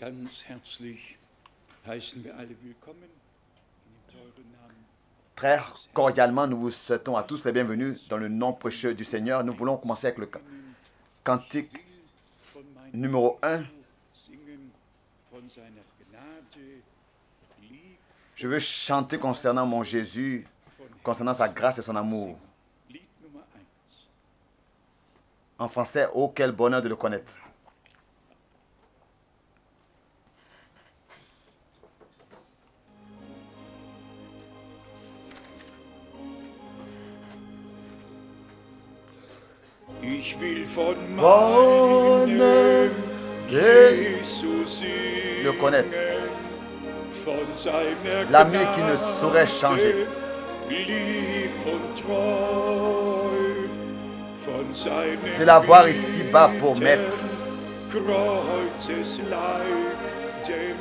Ganz herzlich heißen wir alle willkommen in dem teuren Namen. Très cordialement, nous vous souhaitons à tous les bienvenus dans le nom précieux du Seigneur. Nous voulons commencer avec le cantique numéro 1. Je veux chanter concernant mon Jésus, concernant sa grâce et son amour. En français, oh quel bonheur de le connaître. Ich will von meinem Jesus le connaître. von seiner L'ami qui ne saurait changer. lieb und treu, von seinem De l'avoir ici-bas pour maître, Kreuzesleiden,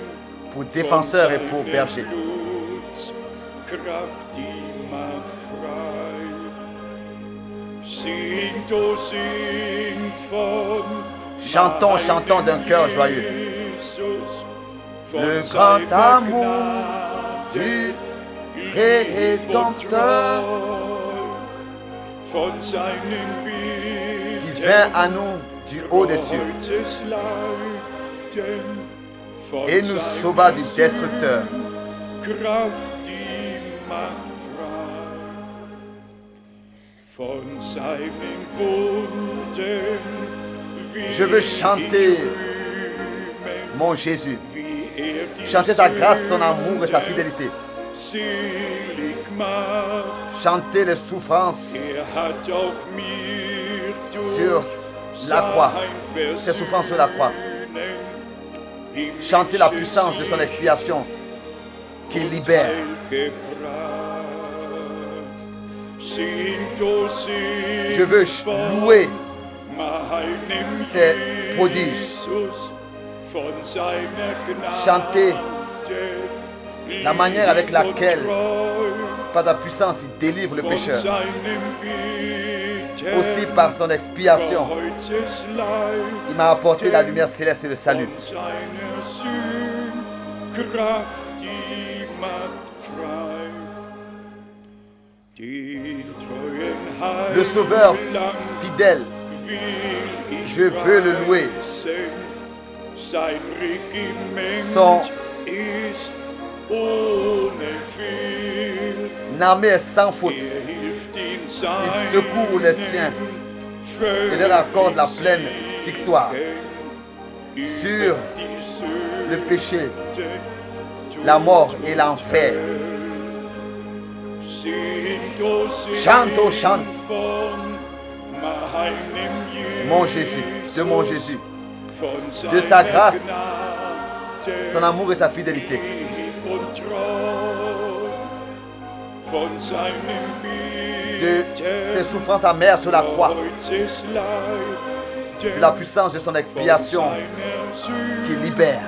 pour défenseur et pour berger. Kraft, die macht frei. Singt, oh singt von Chantons, chantons d'un cœur joyeux. Jesus, von Le seiner grand amour Gnade du lieb und Rédempteur treu, von seinem qui Bieten vient à nous du haut des cieux Kreuzesleiden, von et nous seiner sauva du destructeur. Kraft, die macht frei, von seinen Wunden Je veux chanter mon Jésus, chanter sa grâce, son amour et sa fidélité, selig macht. chanter les souffrances Hat auch mir sur la croix, ses souffrances sur la croix, chanter la puissance de son expiation qui libère. Je veux louer ses prodiges, chanter la manière avec laquelle, par sa puissance, il délivre le pécheur. Aussi par son expiation, il m'a apporté la lumière céleste et le salut. Le Sauveur fidèle, je veux le louer. Son armée est sans faute. Il secourt les siens et leur accorde la pleine victoire sur le péché, la mort et l'enfer. Chante, oh chante, mon Jésus, de mon Jésus, de sa grâce, son amour et sa fidélité. De ses souffrances amères sur la croix, de la puissance de son expiation qui libère.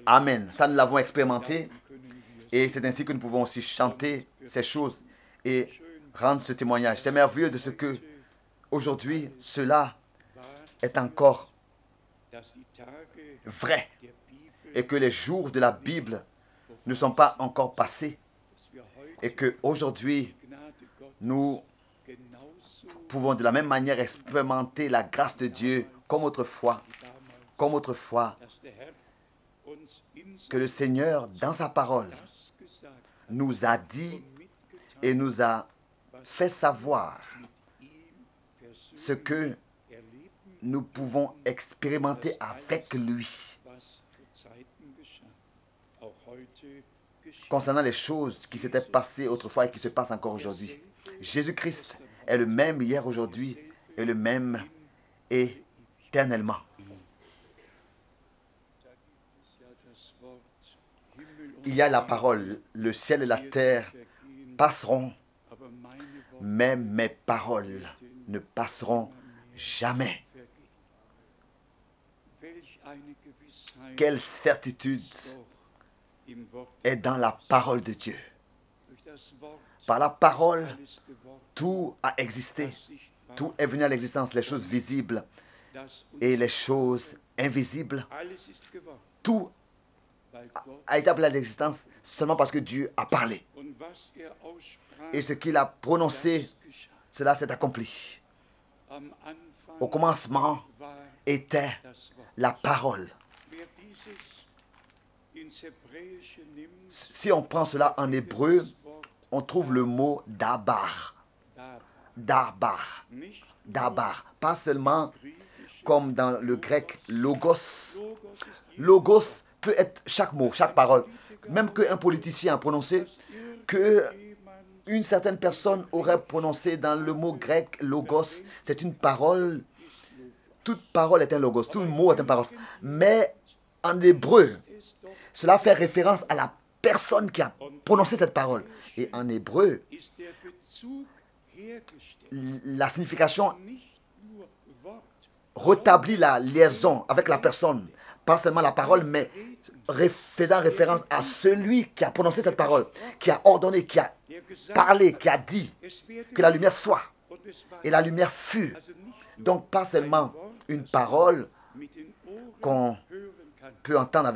Amen. Ça, nous l'avons expérimenté et c'est ainsi que nous pouvons aussi chanter ces choses et rendre ce témoignage. C'est merveilleux de ce que aujourd'hui, cela est encore vrai et que les jours de la Bible ne sont pas encore passés et qu'aujourd'hui, nous pouvons de la même manière expérimenter la grâce de Dieu comme autrefois, que le Seigneur, dans sa parole, nous a dit et nous a fait savoir ce que nous pouvons expérimenter avec lui concernant les choses qui s'étaient passées autrefois et qui se passent encore aujourd'hui. Jésus-Christ est le même hier, aujourd'hui et le même éternellement. Il y a la parole, le ciel et la terre passeront, mais mes paroles ne passeront jamais. Quelle certitude est dans la parole de Dieu. Par la parole, tout a existé. Tout est venu à l'existence, les choses visibles et les choses invisibles. Tout a été appelé à l'existence seulement parce que Dieu a parlé. Et ce qu'il a prononcé, cela s'est accompli. Au commencement était la parole. Si on prend cela en hébreu, on trouve le mot dabar. Dabar. Dabar. Pas seulement comme dans le grec logos. Logos peut être chaque mot, chaque parole. Même qu'un politicien a prononcé, qu'une certaine personne aurait prononcé dans le mot grec logos. C'est une parole. Toute parole est un logos. Tout mot est un parole. Mais en hébreu, cela fait référence à la personne qui a prononcé cette parole. Et en hébreu, la signification rétablit la liaison avec la personne. Pas seulement la parole, mais faisant référence à celui qui a prononcé cette parole, qui a ordonné, qui a parlé, qui a dit que la lumière soit. Et la lumière fut. Donc pas seulement une parole qu'on peut entendre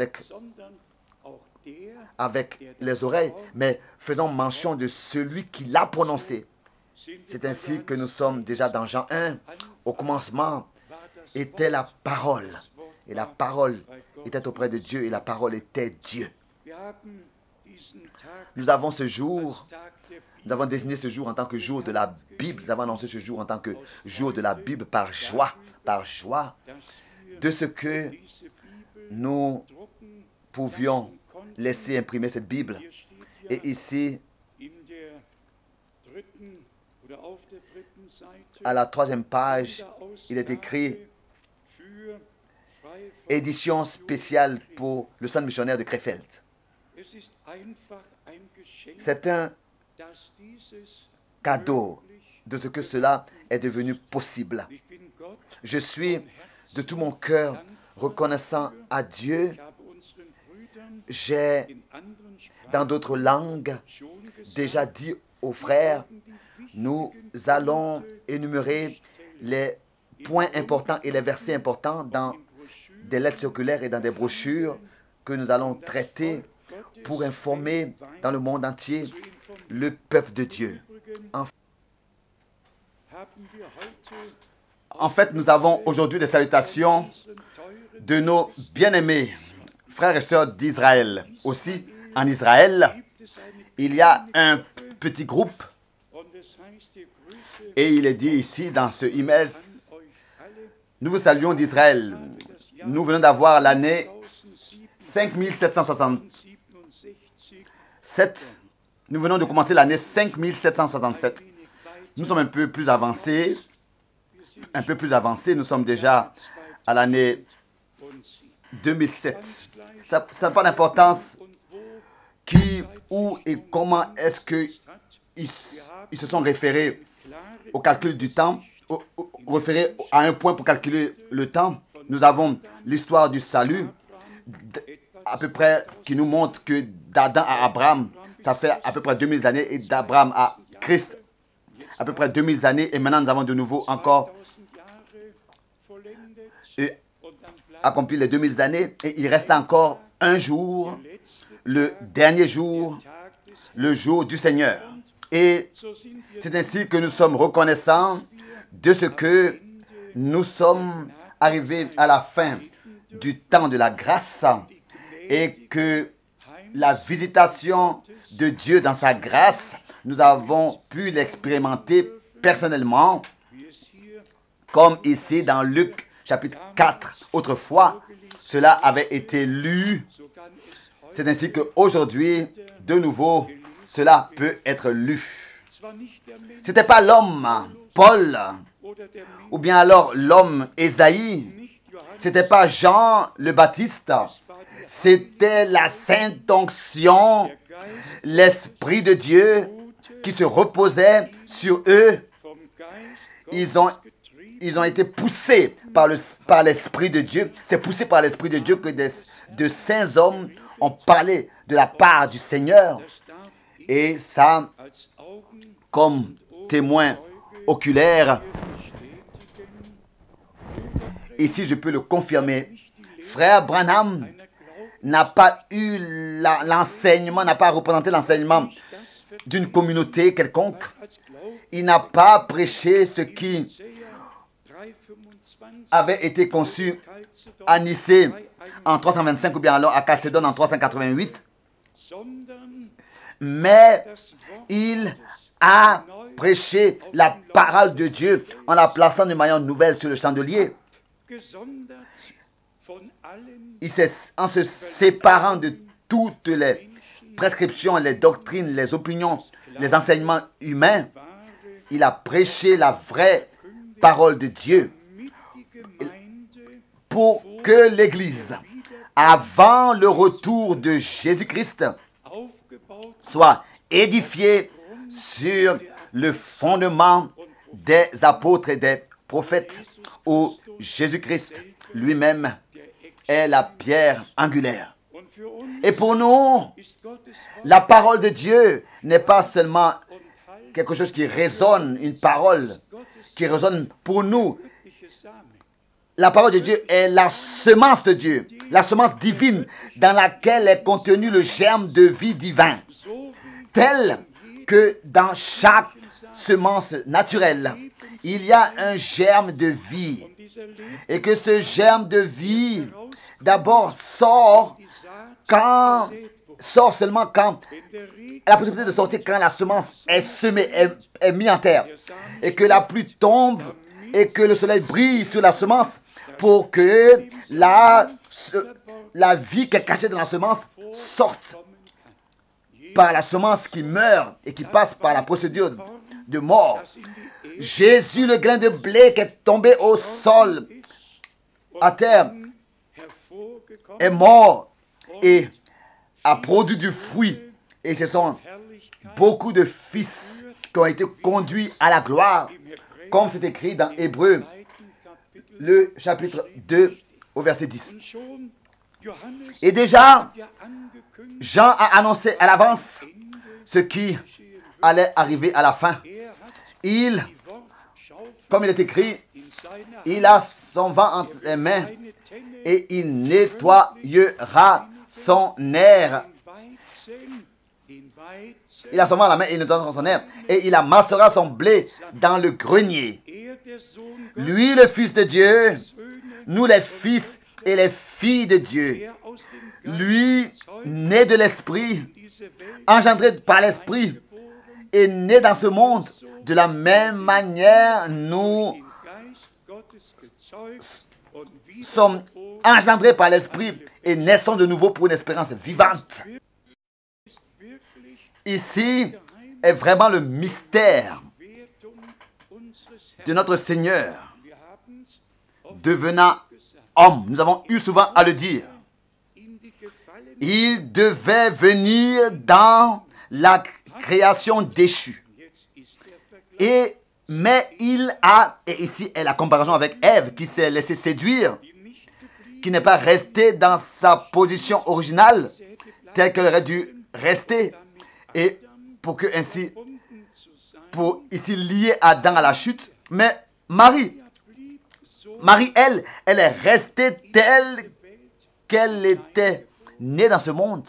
avec les oreilles, mais faisons mention de celui qui l'a prononcé. C'est ainsi que nous sommes déjà dans Jean 1. Au commencement était la parole. Et la parole était auprès de Dieu et la parole était Dieu. Nous avons ce jour, nous avons désigné ce jour en tant que jour de la Bible. Nous avons annoncé ce jour en tant que jour de la Bible par joie de ce que nous pouvions laisser imprimer cette Bible. Et ici, à la 3e page, il est écrit « Édition spéciale pour le centre missionnaire de Krefeld ». C'est un cadeau de ce que cela est devenu possible. Je suis de tout mon cœur reconnaissant à Dieu. J'ai, dans d'autres langues, déjà dit aux frères, nous allons énumérer les points importants et les versets importants dans des lettres circulaires et dans des brochures que nous allons traiter pour informer dans le monde entier le peuple de Dieu. En fait, nous avons aujourd'hui des salutations de nos bien-aimés frères et sœurs d'Israël. Aussi, en Israël, il y a un petit groupe et il est dit ici dans ce email, nous vous saluons d'Israël. Nous venons d'avoir l'année 57. Nous venons de commencer l'année 5767. Nous sommes un peu plus avancés. Nous sommes déjà à l'année 2007. Ça n'a pas d'importance qui, où et comment est-ce qu'ils se sont référés au calcul du temps, référés à un point pour calculer le temps. Nous avons l'histoire du salut, à peu près, qui nous montre que d'Adam à Abraham, ça fait à peu près 2000 années, et d'Abraham à Christ, à peu près 2000 années, et maintenant nous avons de nouveau encore accompli les 2000 années, et il reste encore un jour, le dernier jour, le jour du Seigneur. Et c'est ainsi que nous sommes reconnaissants de ce que nous sommes arrivés à la fin du temps de la grâce et que la visitation de Dieu dans sa grâce, nous avons pu l'expérimenter personnellement, comme ici dans Luc chapitre 4. Autrefois, cela avait été lu. C'est ainsi qu'aujourd'hui, de nouveau, cela peut être lu. Ce n'était pas l'homme Paul, ou bien alors l'homme Ésaïe. Ce n'était pas Jean le Baptiste. C'était la sainte onction, l'Esprit de Dieu qui se reposait sur eux. Ils ont été poussés par l'Esprit de Dieu. C'est poussé par l'Esprit de Dieu que de saints hommes ont parlé de la part du Seigneur. Et ça, comme témoin oculaire, ici je peux le confirmer, frère Branham n'a pas eu l'enseignement, n'a pas représenté l'enseignement d'une communauté quelconque. Il n'a pas prêché ce qui avait été conçu à Nicée en 325 ou bien alors à Chalcédoine en 388. Mais il a prêché la parole de Dieu en la plaçant de manière nouvelle sur le chandelier. En se séparant de toutes les prescriptions, les doctrines, les opinions, les enseignements humains, il a prêché la vraie parole de Dieu pour que l'Église, avant le retour de Jésus-Christ, soit édifiée sur le fondement des apôtres et des prophètes, où Jésus-Christ lui-même est la pierre angulaire. Et pour nous, la parole de Dieu n'est pas seulement quelque chose qui résonne, une parole qui résonne pour nous. La parole de Dieu est la semence de Dieu, la semence divine dans laquelle est contenu le germe de vie divin, tel que dans chaque semence naturelle, il y a un germe de vie. Et que ce germe de vie, d'abord, sort seulement quand, la possibilité de sortir quand la semence est semée, est mise en terre. Et que la pluie tombe et que le soleil brille sur la semence pour que la vie qui est cachée dans la semence sorte par la semence qui meurt et qui passe par la procédure de mort. Jésus, le grain de blé qui est tombé au sol, à terre, est mort et a produit du fruit. Et ce sont beaucoup de fils qui ont été conduits à la gloire, comme c'est écrit dans Hébreux, le chapitre 2, au verset 10. Et déjà, Jean a annoncé à l'avance ce qui allait arriver à la fin. Comme il est écrit, il a son vent entre les mains et il nettoyera son air. Il a son vent à la main et il nettoyera son air. Et il amassera son blé dans le grenier. Lui, le Fils de Dieu, nous les fils et les filles de Dieu. Lui, né de l'Esprit, engendré par l'Esprit, et né dans ce monde, de la même manière, nous sommes engendrés par l'Esprit et naissons de nouveau pour une espérance vivante. Ici est vraiment le mystère de notre Seigneur devenant homme. Nous avons eu souvent à le dire. Il devait venir dans la création déchue. Mais il a, et ici est la comparaison avec Ève qui s'est laissée séduire, qui n'est pas restée dans sa position originale, telle qu'elle aurait dû rester, et pour ici lier Adam à la chute. Mais Marie, elle est restée telle qu'elle était née dans ce monde.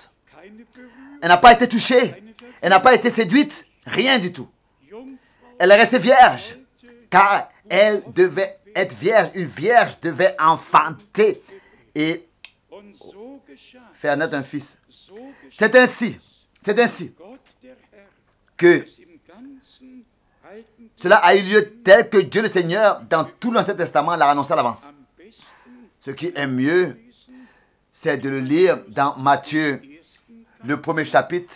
Elle n'a pas été touchée, elle n'a pas été séduite, rien du tout. Elle est restée vierge, car elle devait être vierge. Une vierge devait enfanter et faire naître un fils. C'est ainsi que cela a eu lieu tel que Dieu le Seigneur, dans tout l'Ancien Testament, l'a annoncé à l'avance. Ce qui est mieux, c'est de le lire dans Matthieu, le premier chapitre,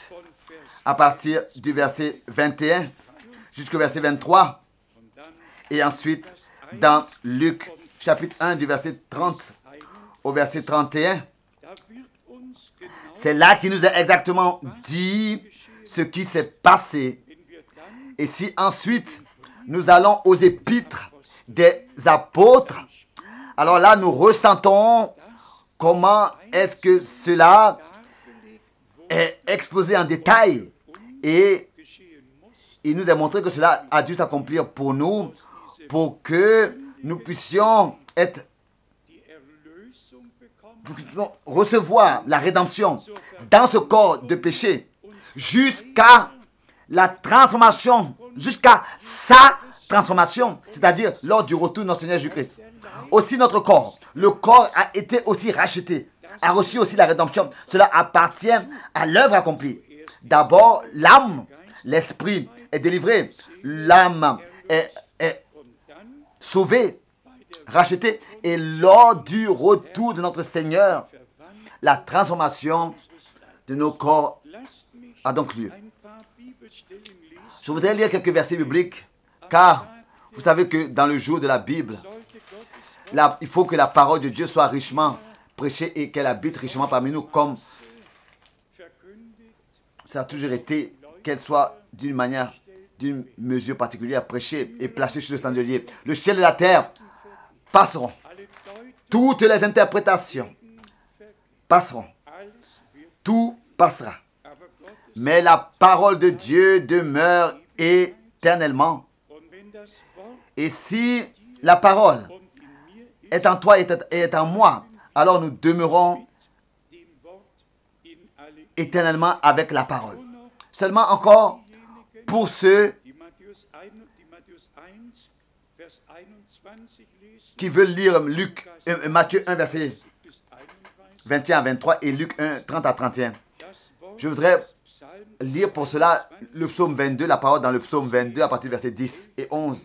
à partir du verset 21 jusqu'au verset 23. Et ensuite, dans Luc, chapitre 1, du verset 30 au verset 31. C'est là qu'il nous a exactement dit ce qui s'est passé. Et si ensuite, nous allons aux épîtres des apôtres, alors là, nous ressentons comment est-ce que cela est exposé en détail Et il nous a montré que cela a dû s'accomplir pour nous, pour que nous puissions recevoir la rédemption dans ce corps de péché jusqu'à la transformation, jusqu'à sa transformation, c'est-à-dire lors du retour de notre Seigneur Jésus-Christ. Aussi notre corps, le corps a été aussi racheté, a reçu aussi la rédemption. Cela appartient à l'œuvre accomplie. D'abord, l'âme, l'esprit est délivré, l'âme est sauvée, rachetée, et lors du retour de notre Seigneur, la transformation de nos corps a donc lieu. Je voudrais lire quelques versets bibliques, car vous savez que dans le jour de la Bible, il faut que la parole de Dieu soit richement prêchée et qu'elle habite richement parmi nous, comme ça a toujours été, qu'elle soit d'une manière, d'une mesure particulière prêchée et placée sur le chandelier. Le ciel et la terre passeront. Toutes les interprétations passeront. Tout passera. Mais la parole de Dieu demeure éternellement. Et si la parole est en toi et est en moi, alors nous demeurons éternellement avec la parole. Seulement encore pour ceux qui veulent lire Matthieu 1, verset 21 à 23 et Luc 1, 30 à 31. Je voudrais lire pour cela le psaume 22, la parole dans le psaume 22 à partir du verset 10 et 11.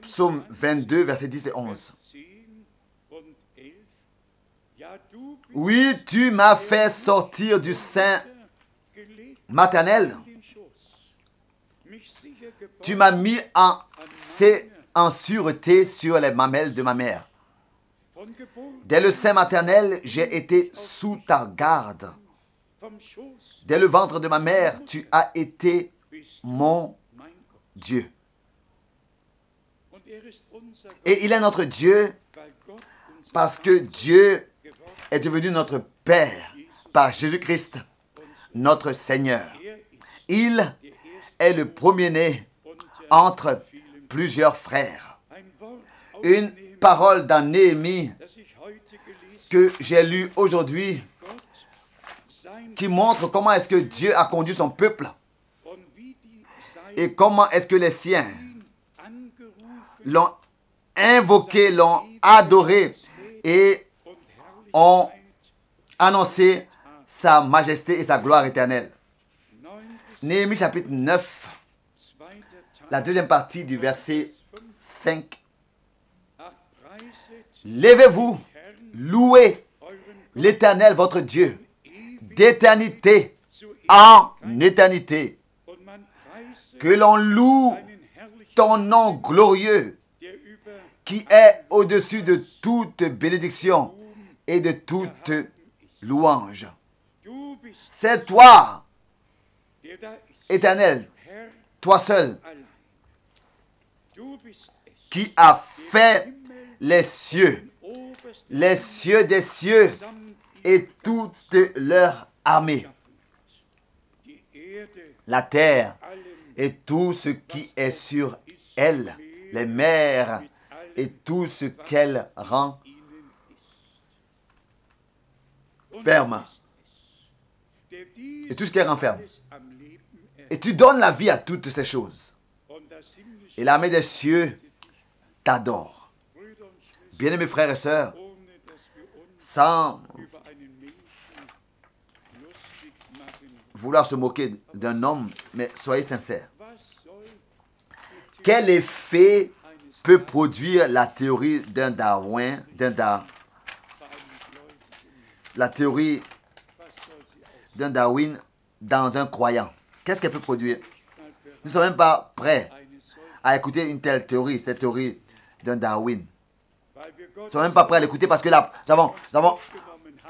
Psaume 22, verset 10 et 11. Oui, tu m'as fait sortir du sein maternel. Tu m'as mis en sûreté sur les mamelles de ma mère. Dès le sein maternel, j'ai été sous ta garde. Dès le ventre de ma mère, tu as été mon Dieu. Et il est notre Dieu parce que Dieu est devenu notre Père par Jésus-Christ, notre Seigneur. Il est le premier-né entre plusieurs frères. Une parole dans Néhémie que j'ai lue aujourd'hui qui montre comment est-ce que Dieu a conduit son peuple et comment est-ce que les siens l'ont invoqué, l'ont adoré et ont annoncé sa majesté et sa gloire éternelle. Néhémie chapitre 9, la deuxième partie du verset 5. Levez-vous, louez l'Éternel votre Dieu, d'éternité en éternité. Que l'on loue ton nom glorieux, qui est au-dessus de toute bénédiction et de toute louange. C'est toi, Éternel, toi seul, qui as fait les cieux des cieux et toute leur armée, la terre et tout ce qui est sur elle, les mers et tout ce qu'elle rend ferme, et tout ce qu'elle renferme. Et tu donnes la vie à toutes ces choses. Et l'armée des cieux t'adore. Bien-aimés frères et sœurs, sans vouloir se moquer d'un homme, mais soyez sincères. Quel effet peut produire la théorie d'un Darwin, la théorie d'un Darwin dans un croyant? Qu'est-ce qu'elle peut produire? Nous ne sommes même pas prêts à écouter une telle théorie, cette théorie d'un Darwin. Nous ne sommes même pas prêts à l'écouter parce que nous avons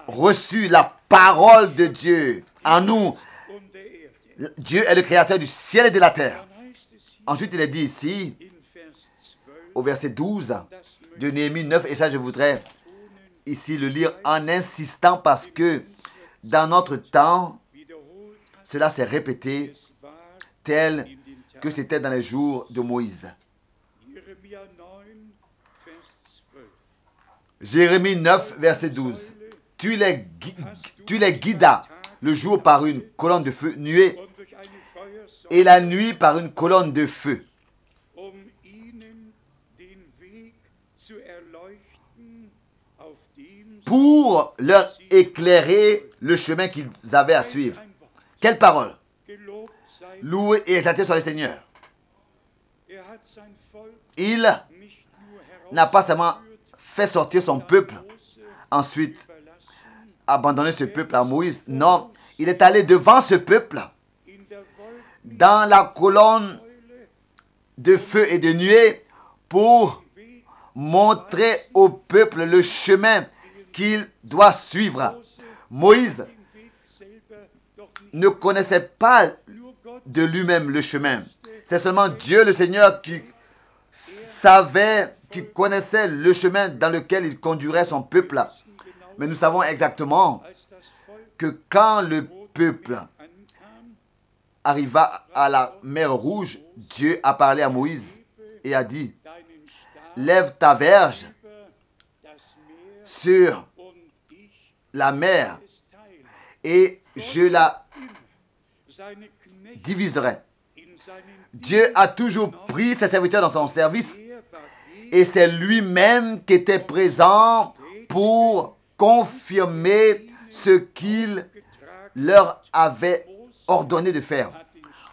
reçu la parole de Dieu en nous. Dieu est le créateur du ciel et de la terre. Ensuite, il est dit ici, au verset 12 de Néhémie 9, et ça je voudrais ici le lire en insistant parce que dans notre temps, Cela s'est répété tel que c'était dans les jours de Moïse. Jérémie 9, verset 12. Tu les guidas le jour par une colonne de feu nuée et la nuit par une colonne de feu, pour leur éclairer le chemin qu'ils avaient à suivre. Quelle parole! Loué et exalté soit le Seigneur. Il n'a pas seulement fait sortir son peuple, ensuite abandonner ce peuple à Moïse. Non, il est allé devant ce peuple dans la colonne de feu et de nuée pour montrer au peuple le chemin qu'il doit suivre. Moïse ne connaissait pas de lui-même le chemin. C'est seulement Dieu le Seigneur qui savait, qui connaissait le chemin dans lequel il conduirait son peuple. Mais nous savons exactement que quand le peuple arriva à la mer Rouge, Dieu a parlé à Moïse et a dit: lève ta verge sur la mer et je la diviserai. Dieu a toujours pris ses serviteurs dans son service et c'est lui-même qui était présent pour confirmer ce qu'il leur avait ordonné de faire.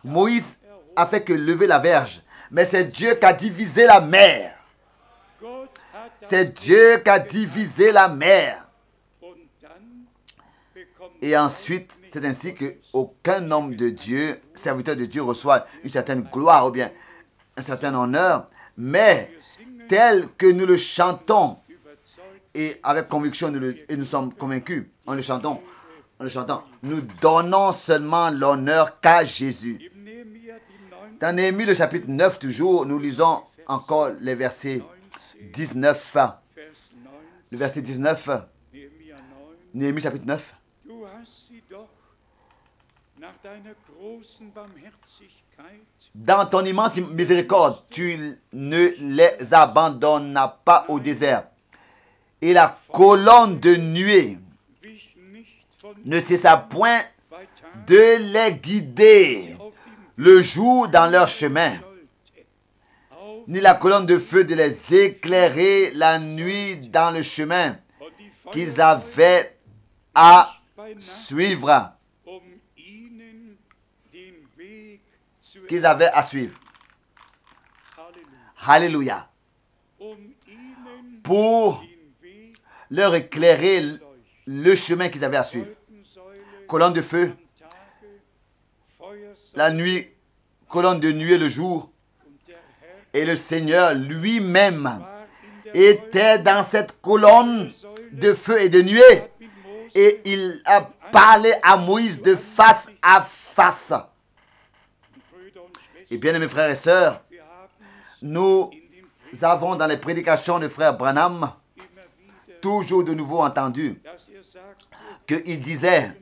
Moïse a fait que lever la verge, mais c'est Dieu qui a divisé la mer. C'est Dieu qui a divisé la mer. Et ensuite, c'est ainsi qu'aucun homme de Dieu, serviteur de Dieu, reçoit une certaine gloire ou bien un certain honneur, mais tel que nous le chantons, et avec conviction, nous sommes convaincus en le chantant, nous donnons seulement l'honneur qu'à Jésus. Dans Néhémie, le chapitre 9, toujours, nous lisons encore les versets 19. Le verset 19, Néhémie chapitre 9. Dans ton immense miséricorde, tu ne les abandonnas pas au désert. Et la colonne de nuée ne cessa point de les guider le jour dans leur chemin, ni la colonne de feu de les éclairer la nuit dans le chemin qu'ils avaient à suivre. Alléluia. Pour leur éclairer le chemin qu'ils avaient à suivre. Colonne de feu, la nuit, colonne de nuée le jour. Et le Seigneur lui-même était dans cette colonne de feu et de nuée. Et il a parlé à Moïse de face à face. Et bien, mes frères et sœurs, nous avons dans les prédications de frère Branham toujours de nouveau entendu qu'il disait,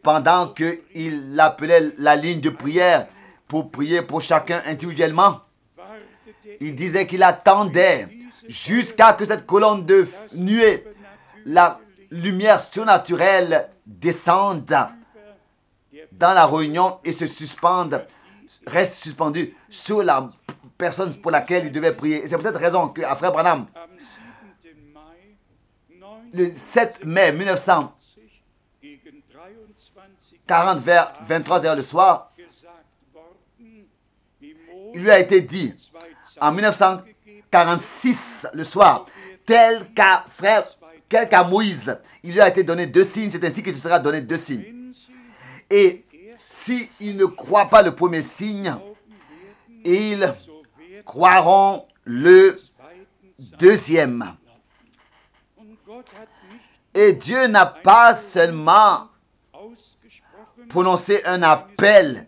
pendant qu'il appelait la ligne de prière pour prier pour chacun individuellement, il disait qu'il attendait jusqu'à ce que cette colonne de nuée, la lumière surnaturelle, descende dans la réunion et se suspende, reste suspendue sur la personne pour laquelle il devait prier. Et c'est pour cette raison qu'à frère Branham, le 7 mai 1940 vers 23h le soir, il lui a été dit en 1946 le soir, tel qu'à Moïse, il lui a été donné 2 signes, c'est ainsi qu'il sera donné 2 signes. Et s'ils ne croient pas le premier signe, ils croiront le deuxième. Et Dieu n'a pas seulement prononcé un appel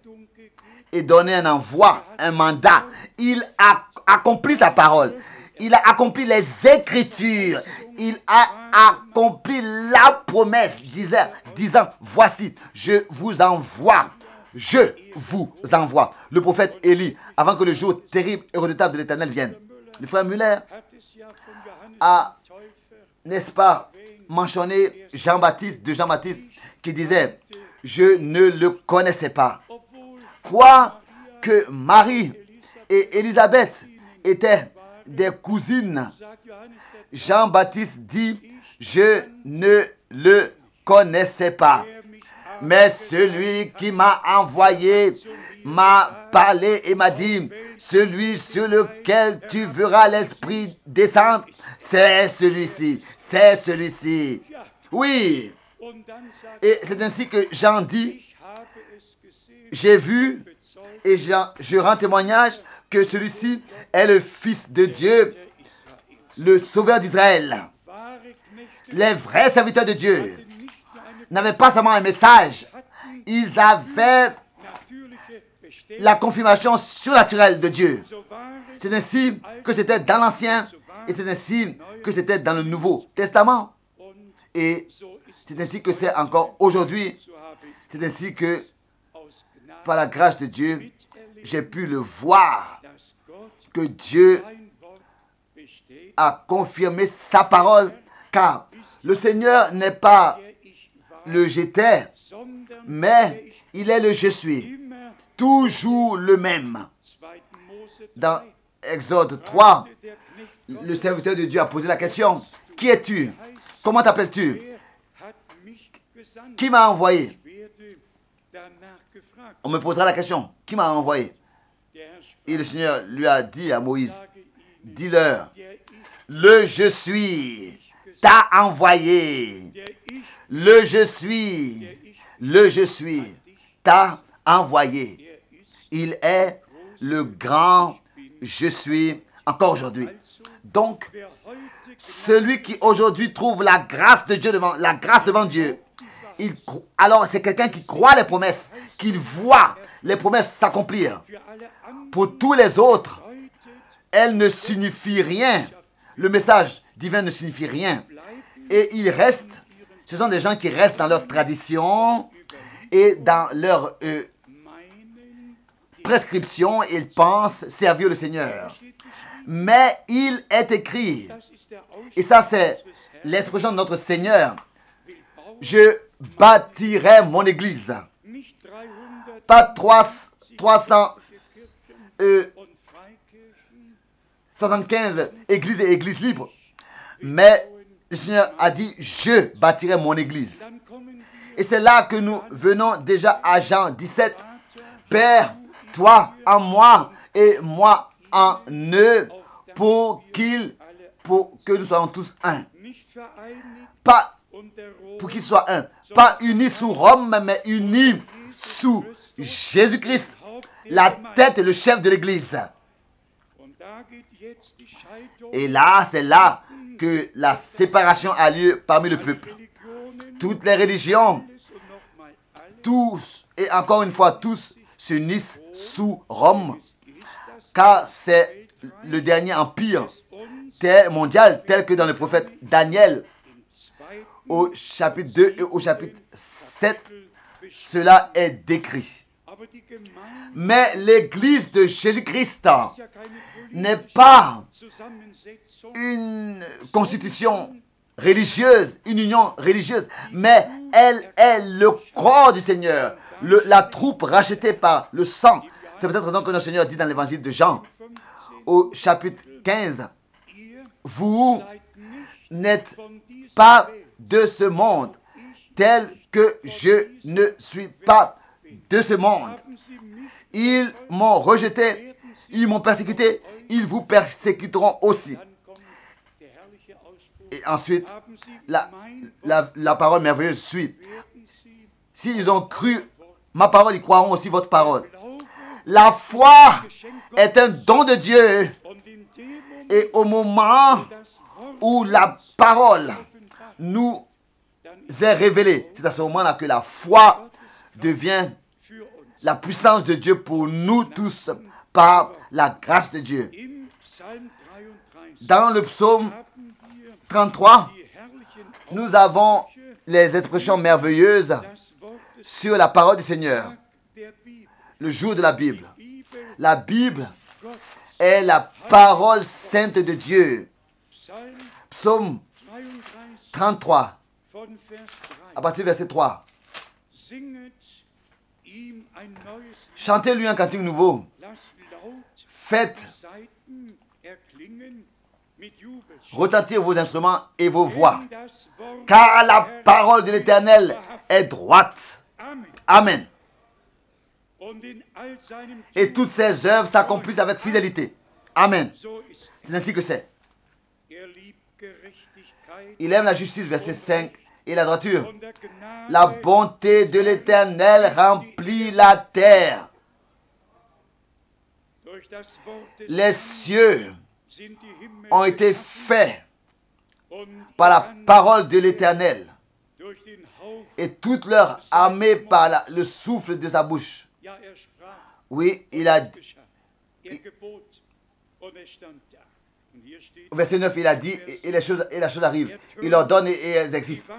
et donné un envoi, un mandat. Il a accompli sa parole. il a accompli les Écritures. Il a accompli la promesse, disant, voici, je vous envoie. Je vous envoie. Le prophète Élie, avant que le jour terrible et redoutable de l'Éternel vienne. Le frère Müller a, n'est-ce pas, mentionné Jean-Baptiste, qui disait, je ne le connaissais pas. Quoi que Marie et Élisabeth étaient des cousines, Jean-Baptiste dit, je ne le connaissais pas. Mais celui qui m'a envoyé m'a parlé et m'a dit, celui sur lequel tu verras l'Esprit descendre, c'est celui-ci, c'est celui-ci. Oui. Et c'est ainsi que Jean dit, j'ai vu et je rends témoignage que celui-ci est le Fils de Dieu, le Sauveur d'Israël. Les vrais serviteurs de Dieu n'avaient pas seulement un message, ils avaient la confirmation surnaturelle de Dieu. C'est ainsi que c'était dans l'Ancien et c'est ainsi que c'était dans le Nouveau Testament. Et c'est ainsi que c'est encore aujourd'hui. C'est ainsi que, par la grâce de Dieu, j'ai pu le voir, que Dieu a confirmé sa parole, car le Seigneur n'est pas le j'étais, mais il est le je suis, toujours le même. Dans Exode 3, le serviteur de Dieu a posé la question, qui es-tu? Comment t'appelles-tu? Qui m'a envoyé? On me posera la question, qui m'a envoyé? Et le Seigneur lui a dit à Moïse, dis-leur, le je suis t'a envoyé. Le je suis t'a envoyé. Il est le grand je suis encore aujourd'hui. Donc, celui qui aujourd'hui trouve la grâce de Dieu devant Dieu, alors c'est quelqu'un qui croit les promesses, qui voit les promesses s'accomplir. Pour tous les autres, elles ne signifient rien. Le message divin ne signifie rien. Et ils restent, ce sont des gens qui restent dans leur tradition et dans leur prescription. Ils pensent servir le Seigneur. Mais il est écrit, et ça c'est l'expression de notre Seigneur, je bâtirai mon église. Pas 375 églises et églises libres. Mais le Seigneur a dit, je bâtirai mon église. Et c'est là que nous venons déjà à Jean 17. Père, toi en moi et moi en eux, pour que nous soyons tous un. Pas pour qu'ils soient un. Pas unis sous Rome, mais unis sous Jésus-Christ, la tête et le chef de l'église. Et là, c'est là que la séparation a lieu parmi le peuple. Toutes les religions, tous, et encore une fois, tous s'unissent sous Rome, car c'est le dernier empire mondial, tel que dans le prophète Daniel, au chapitre 2 et au chapitre 7, cela est décrit. Mais l'église de Jésus-Christ n'est pas une constitution religieuse, une union religieuse, mais elle est le corps du Seigneur, la troupe rachetée par le sang. C'est peut-être donc que notre Seigneur dit dans l'évangile de Jean, au chapitre 15, vous n'êtes pas de ce monde, tel que je ne suis pas de ce monde. Ils m'ont rejeté, ils m'ont persécuté, ils vous persécuteront aussi. Et ensuite, la parole merveilleuse suit. S'ils ont cru ma parole, ils croiront aussi votre parole. La foi est un don de Dieu. Et au moment où la parole nous est révélée, c'est à ce moment-là que la foi devient la puissance de Dieu pour nous tous par la grâce de Dieu. Dans le psaume 33, nous avons les expressions merveilleuses sur la parole du Seigneur. Le jour de la Bible. La Bible est la parole sainte de Dieu. Psaume 33, à partir du verset 3. Chantez-lui un cantique nouveau. Faites retentir vos instruments et vos voix. Car la parole de l'Éternel est droite. Amen. Et toutes ses œuvres s'accomplissent avec fidélité. Amen. C'est ainsi que c'est. Il aime la justice, verset 5, et la droiture. La bonté de l'Éternel remplit la terre. Les cieux ont été faits par la parole de l'Éternel et toute leur armée par le souffle de sa bouche. Oui, il a dit. Au verset 9, il a dit, et la chose arrive. Il ordonne et elles existent.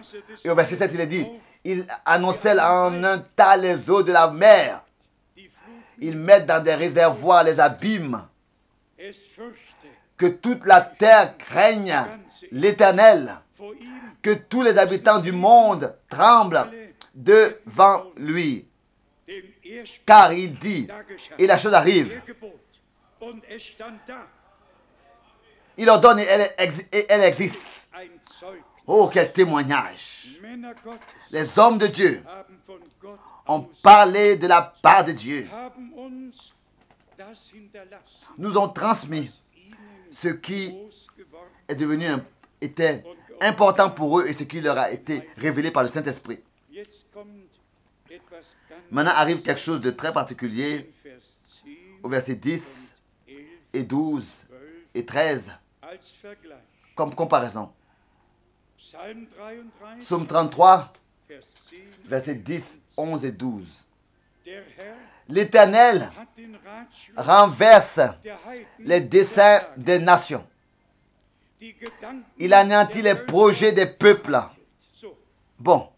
Et au verset 7, il a dit, il annonçait en un tas les eaux de la mer. Ils mettent dans des réservoirs les abîmes. Que toute la terre craigne l'Éternel. Que tous les habitants du monde tremblent devant lui. Car il dit, et la chose arrive. Il ordonne et elle existe. Oh, quel témoignage. Les hommes de Dieu ont parlé de la part de Dieu. Nous ont transmis ce qui est devenu était important pour eux et ce qui leur a été révélé par le Saint-Esprit. Maintenant arrive quelque chose de très particulier au verset 10 et 12 et 13 comme comparaison. Psaume 33, versets 10, 11 et 12. L'Éternel renverse les desseins des nations. Il anéantit les projets des peuples. Bon,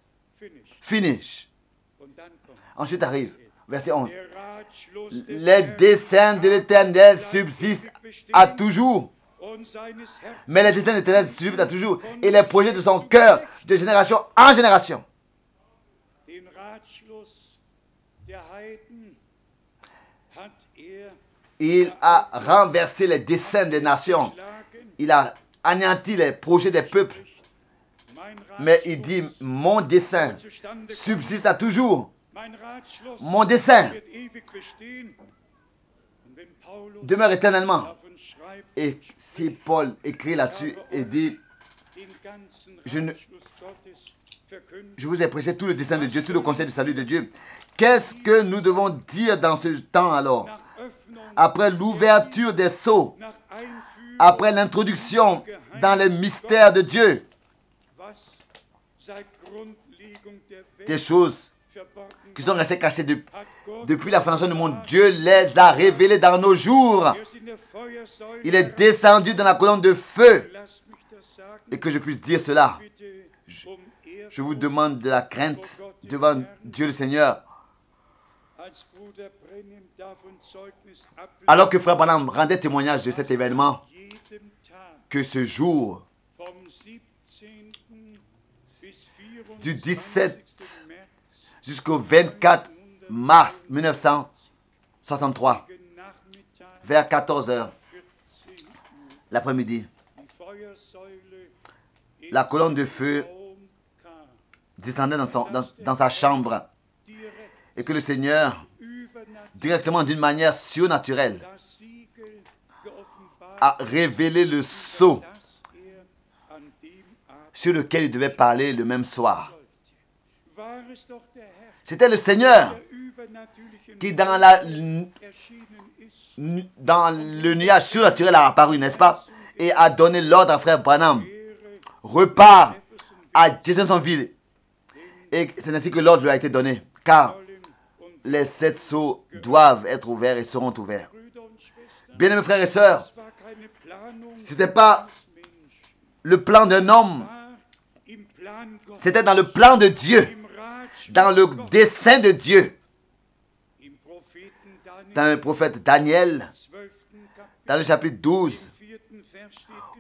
finish. Ensuite arrive, verset 11. Les desseins de l'Éternel subsistent à toujours. Mais les desseins de l'Éternel subsistent à toujours. Et les projets de son cœur de génération en génération. Il a renversé les desseins des nations. Il a anéanti les projets des peuples. Mais il dit, mon dessein subsiste à toujours. Mon dessein demeure éternellement. Et si Paul écrit là-dessus et dit, je vous ai prêché tout le dessein de Dieu, tout le conseil du salut de Dieu. Qu'est-ce que nous devons dire dans ce temps alors? Après l'ouverture des sceaux, après l'introduction dans les mystères de Dieu, des choses qui sont restées cachées depuis la fondation du monde, Dieu les a révélées dans nos jours. Il est descendu dans la colonne de feu. Et que je puisse dire cela, je vous demande de la crainte devant Dieu le Seigneur. Alors que Frère Branham rendait témoignage de cet événement, que ce jour, du 17 jusqu'au 24 mars 1963, vers 14 h l'après-midi, la colonne de feu descendait dans sa chambre et que le Seigneur, directement d'une manière surnaturelle, a révélé le sceau sur lequel il devait parler le même soir. C'était le Seigneur qui, dans le nuage surnaturel, a apparu, n'est-ce pas? Et a donné l'ordre à Frère Branham. Repars à Jeffersonville. Et c'est ainsi que l'ordre lui a été donné. Car les 7 sceaux doivent être ouverts et seront ouverts. Bien-aimés frères et sœurs, Ce n'était pas le plan d'un homme. C'était dans le plan de Dieu, dans le dessein de Dieu. Dans le prophète Daniel, dans le chapitre 12,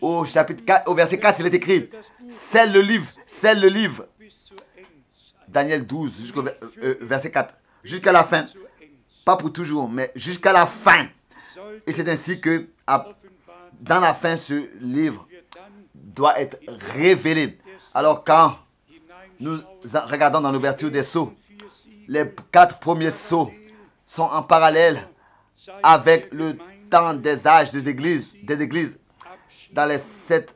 au verset 4, il est écrit, scelle le livre. Daniel 12, jusqu'au verset 4, jusqu'à la fin. Pas pour toujours, mais jusqu'à la fin. Et c'est ainsi que, dans la fin, ce livre doit être révélé. Alors quand nous regardons dans l'ouverture des sceaux, les 4 premiers sceaux sont en parallèle avec le temps des âges des églises, dans les 7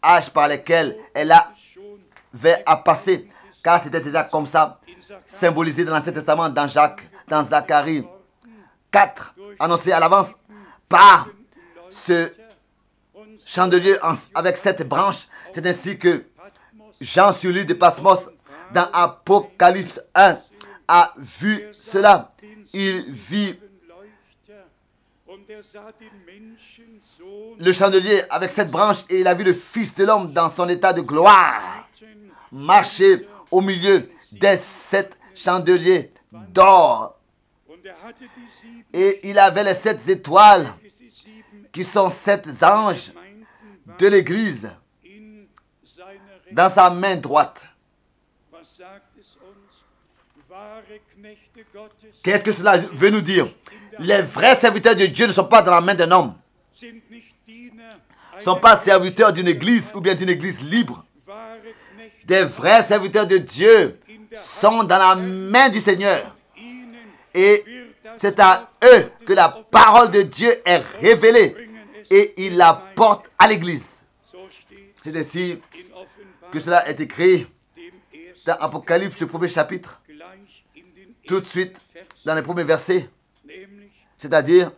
âges par lesquels elle avait à passer, car c'était déjà comme ça, symbolisé dans l'Ancien Testament, dans Zacharie 4, annoncé à l'avance par ce chandelier avec 7 branches. C'est ainsi que Jean sur l'île de Patmos, dans Apocalypse 1, a vu cela. Il vit le chandelier avec 7 branches et il a vu le Fils de l'homme dans son état de gloire marcher au milieu des 7 chandeliers d'or. Et il avait les 7 étoiles qui sont 7 anges de l'Église dans sa main droite. Qu'est-ce que cela veut nous dire? Les vrais serviteurs de Dieu ne sont pas dans la main d'un homme. Ne sont pas serviteurs d'une église ou bien d'une église libre. Des vrais serviteurs de Dieu sont dans la main du Seigneur. Et c'est à eux que la parole de Dieu est révélée. Et il la porte à l'église. C'est ainsi que cela est écrit dans Apocalypse, le premier chapitre. Tout de suite, dans les premiers versets. C'est-à-dire,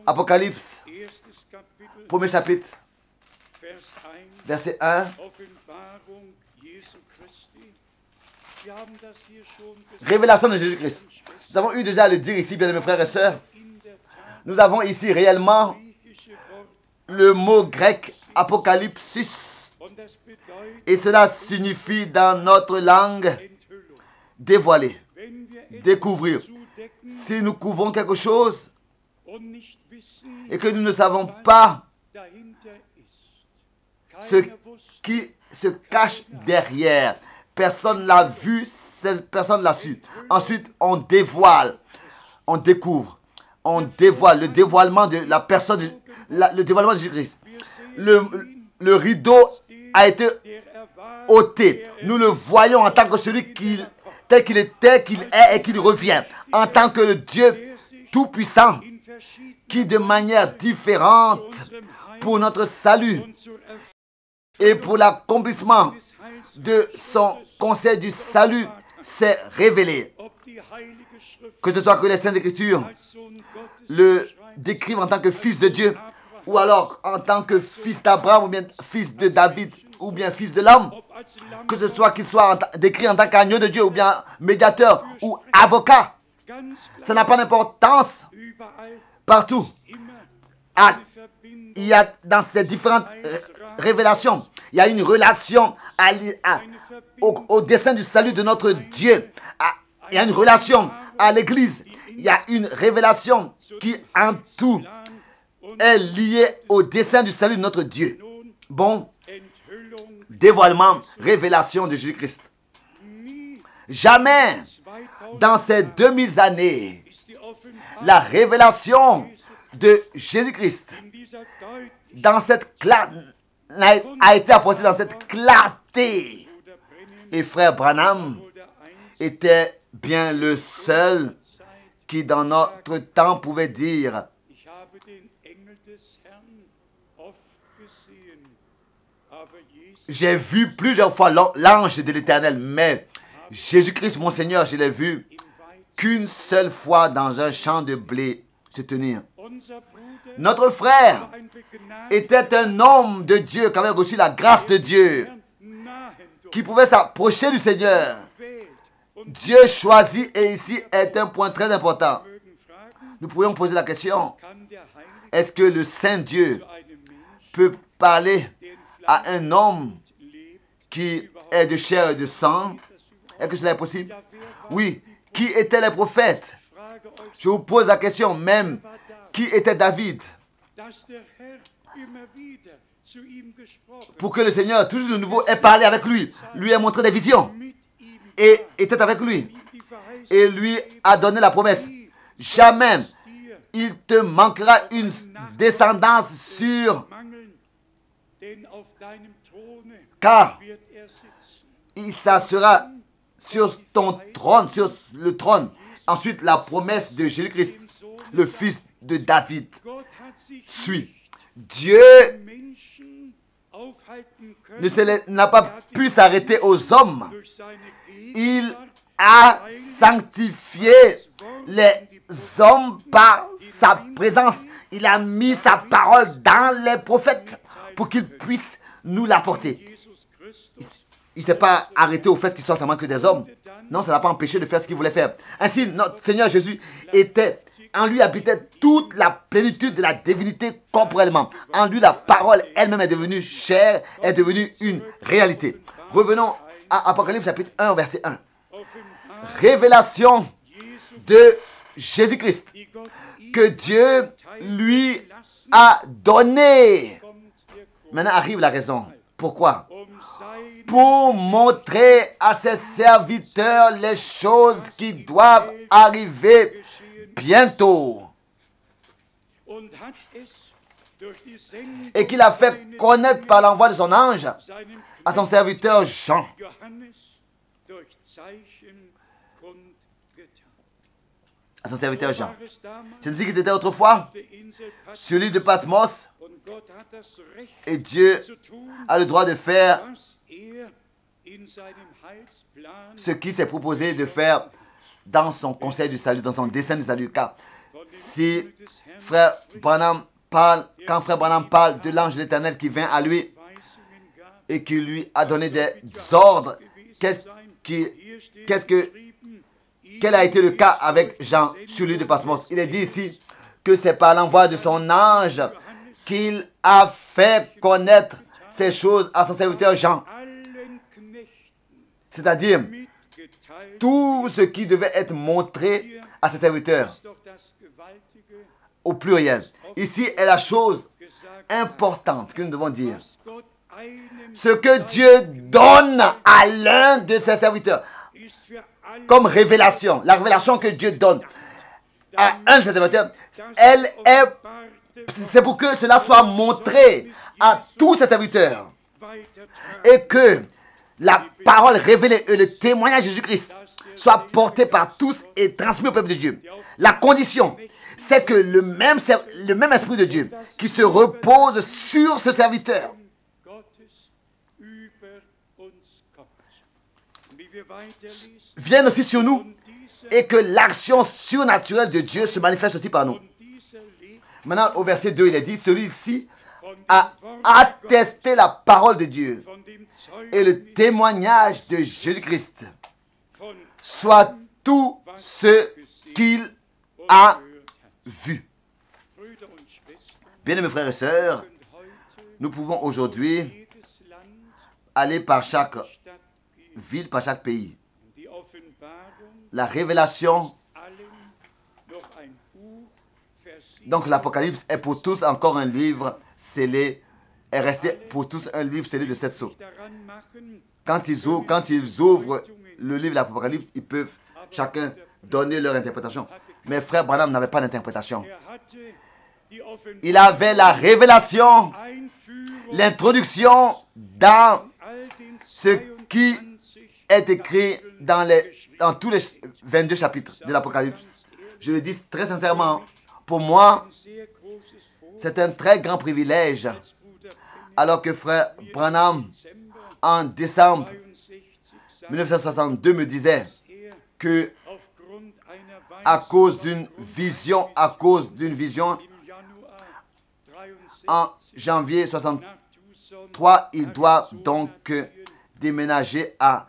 Apocalypse, premier chapitre, verset 1. Révélation de Jésus-Christ. Nous avons eu déjà à le dire ici, bien mes frères et sœurs. Nous avons ici réellement le mot grec apocalypsis. Et cela signifie dans notre langue dévoiler, découvrir. Si nous couvrons quelque chose et que nous ne savons pas ce qui se cache derrière, personne ne l'a vu, personne ne l'a su. Ensuite, on dévoile, on découvre, on dévoile le dévoilement de la personne, le dévoilement de Jésus-Christ. Le rideau a été ôté. Nous le voyons en tant que celui tel qu'il était, qu'il est et qu'il revient. En tant que le Dieu tout-puissant qui de manière différente pour notre salut et pour l'accomplissement de son conseil du salut s'est révélé. Que ce soit que les Saintes Écritures le décrivent en tant que fils de Dieu ou alors en tant que fils d'Abraham ou bien fils de David ou bien fils de l'homme, que ce soit qu'il soit décrit en tant qu'agneau de Dieu ou bien médiateur ou avocat, ça n'a pas d'importance. Partout, il y a dans ces différentes révélations, il y a une relation au dessein du salut de notre Dieu. Il y a une relation à l'Église. Il y a une révélation qui en tout est liée au dessein du salut de notre Dieu. Bon, dévoilement, révélation de Jésus-Christ. Jamais dans ces 2000 années, la révélation de Jésus-Christ a été apportée dans cette clarté. Et frère Branham était bien le seul qui dans notre temps pouvait dire: j'ai vu plusieurs fois l'ange de l'Éternel, mais Jésus-Christ, mon Seigneur, je l'ai vu qu'une seule fois dans un champ de blé se tenir. Notre frère était un homme de Dieu qui avait reçu la grâce de Dieu, qui pouvait s'approcher du Seigneur. Dieu choisit, et ici est un point très important. Nous pourrions poser la question, est-ce que le Saint-Dieu peut parler à un homme qui est de chair et de sang? Est-ce que cela est possible? Oui. Qui étaient les prophètes? Je vous pose la question même. Qui était David? Pour que le Seigneur, toujours de nouveau, ait parlé avec lui, lui ait montré des visions et était avec lui et lui a donné la promesse. Jamais il te manquera une descendance sûre, car il s'assera sur ton trône, sur le trône. Ensuite, la promesse de Jésus-Christ, le fils de David, suit. Dieu n'a pas pu s'arrêter aux hommes. Il a sanctifié les hommes par sa présence. Il a mis sa parole dans les prophètes pour qu'ils puissent nous l'apporter. Il ne s'est pas arrêté au fait qu'il soit seulement que des hommes. Non, ça n'a pas empêché de faire ce qu'il voulait faire. Ainsi, notre Seigneur Jésus était, en lui habitait toute la plénitude de la divinité corporellement. En lui, la parole elle-même est devenue chair, est devenue une réalité. Revenons à Apocalypse chapitre 1, verset 1. Révélation de Jésus-Christ que Dieu lui a donné. Maintenant arrive la raison. Pourquoi? Pour montrer à ses serviteurs les choses qui doivent arriver bientôt. Et qu'il a fait connaître par l'envoi de son ange à son serviteur Jean. À son serviteur Jean. C'est ainsi que c'était autrefois sur l'île de Patmos. Et Dieu a le droit de faire ce qu'il s'est proposé de faire dans son conseil du salut, dans son dessein du salut. Car si frère Branham parle, quand frère Branham parle de l'ange de l'Éternel qui vient à lui et qui lui a donné des ordres, quel a été le cas avec Jean sur l'île de Patmos? Il est dit ici que c'est par l'envoi de son ange qu'il a fait connaître ces choses à son serviteur Jean. C'est-à-dire, tout ce qui devait être montré à ses serviteurs, au pluriel. Ici est la chose importante que nous devons dire. Ce que Dieu donne à l'un de ses serviteurs, comme révélation, la révélation que Dieu donne à un de ses serviteurs, c'est pour que cela soit montré à tous ses serviteurs et que la parole révélée et le témoignage de Jésus-Christ soient portés par tous et transmis au peuple de Dieu. La condition, c'est que le même Esprit de Dieu qui se repose sur ce serviteur vienne aussi sur nous et que l'action surnaturelle de Dieu se manifeste aussi par nous. Maintenant, au verset 2, il est dit, celui-ci a attesté la parole de Dieu et le témoignage de Jésus-Christ, soit tout ce qu'il a vu. Bien-aimés frères et sœurs, nous pouvons aujourd'hui aller par chaque ville, par chaque pays. La révélation, donc l'Apocalypse est pour tous encore un livre scellé, est resté pour tous un livre scellé de 7 sceaux. Quand ils ouvrent le livre de l'Apocalypse, ils peuvent chacun donner leur interprétation. Mais frère Branham n'avait pas d'interprétation. Il avait la révélation, l'introduction dans ce qui est écrit dans tous les 22 chapitres de l'Apocalypse. Je le dis très sincèrement, pour moi, c'est un très grand privilège, alors que frère Branham, en décembre 1962, me disait que à cause d'une vision, en janvier 63, il doit donc déménager à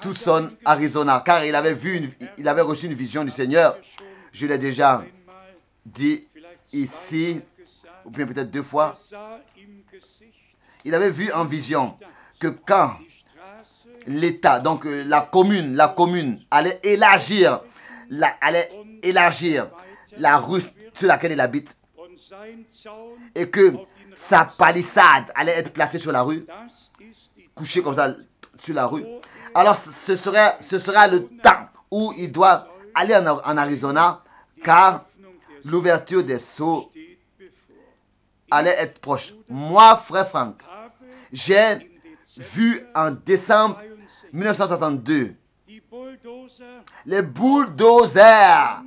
Tucson, Arizona, car il avait reçu une vision du Seigneur. Je l'ai déjà dit ici, ou bien peut-être 2 fois, il avait vu en vision que quand l'État, donc la commune allait élargir la rue sur laquelle il habite et que sa palissade allait être placée sur la rue, couchée comme ça sur la rue, alors ce sera le temps où il doit aller en Arizona, car l'ouverture des sceaux allait être proche. Moi, frère Franck, j'ai vu en décembre 1962 les bulldozers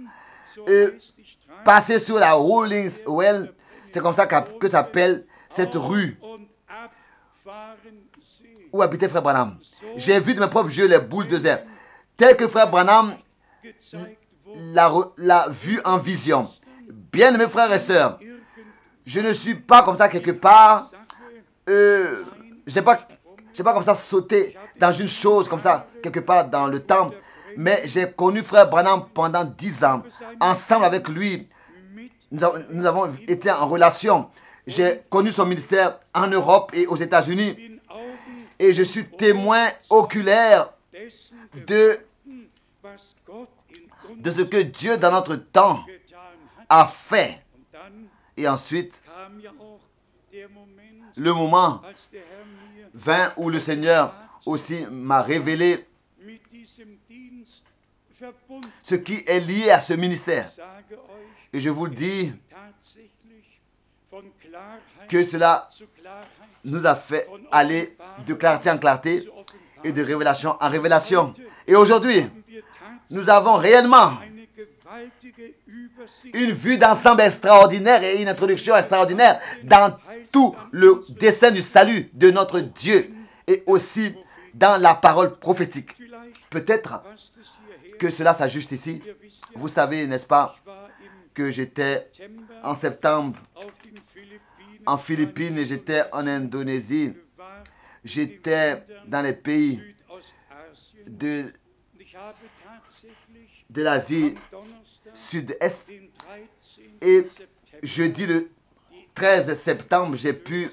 passer sur la Rollins Well, c'est comme ça que s'appelle cette rue où habitait frère Branham. J'ai vu de mes propres yeux les bulldozers, tel que frère Branham l'a vu en vision. Bien mes frères et sœurs, je ne suis pas comme ça quelque part, j'ai pas comme ça sauté dans une chose comme ça quelque part dans le temps, mais j'ai connu frère Branham pendant 10 ans. Ensemble avec lui, nous avons été en relation. J'ai connu son ministère en Europe et aux États-Unis, et je suis témoin oculaire de ce que Dieu dans notre temps a fait. Et ensuite, le moment vint où le Seigneur aussi m'a révélé ce qui est lié à ce ministère. Et je vous le dis que cela nous a fait aller de clarté en clarté et de révélation en révélation. Et aujourd'hui, nous avons réellement une vue d'ensemble extraordinaire et une introduction extraordinaire dans tout le dessein du salut de notre Dieu et aussi dans la parole prophétique. Peut-être que cela s'ajuste ici. Vous savez, n'est-ce pas, que j'étais en septembre en Philippines et j'étais en Indonésie. J'étais dans les pays de l'Asie Sud-Est. Et jeudi le 13 septembre, j'ai pu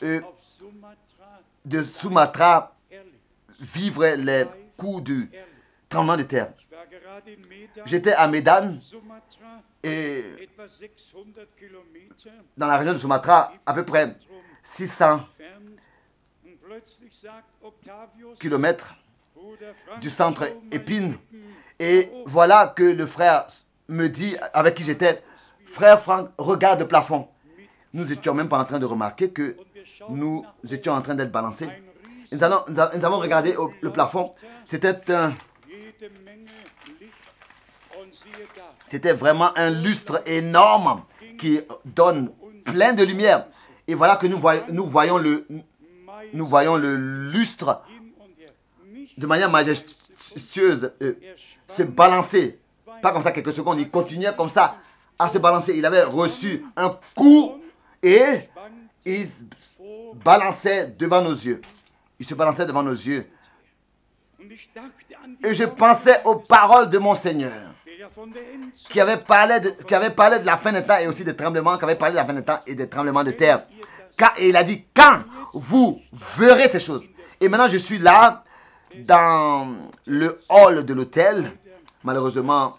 de Sumatra vivre les coups du tremblement de terre. J'étais à Medan et dans la région de Sumatra, à peu près 600 kilomètres du centre Épine. Et voilà que le frère me dit, avec qui j'étais, frère Franck, regarde le plafond. Nous étions même pas en train de remarquer que nous étions en train d'être balancés. Nous avons regardé le plafond. C'était vraiment un lustre énorme qui donne plein de lumière. Et voilà que nous voyons le lustre de manière majestueuse se balancer. Pas comme ça quelques secondes, il continuait comme ça à se balancer. Il avait reçu un coup et il balançait devant nos yeux. Il se balançait devant nos yeux. Et je pensais aux paroles de mon Seigneur qui avait parlé de la fin des temps et aussi des tremblements, qui avait parlé de la fin des temps et des tremblements de terre. Et il a dit, quand vous verrez ces choses. Et maintenant, je suis là, dans le hall de l'hôtel. Malheureusement,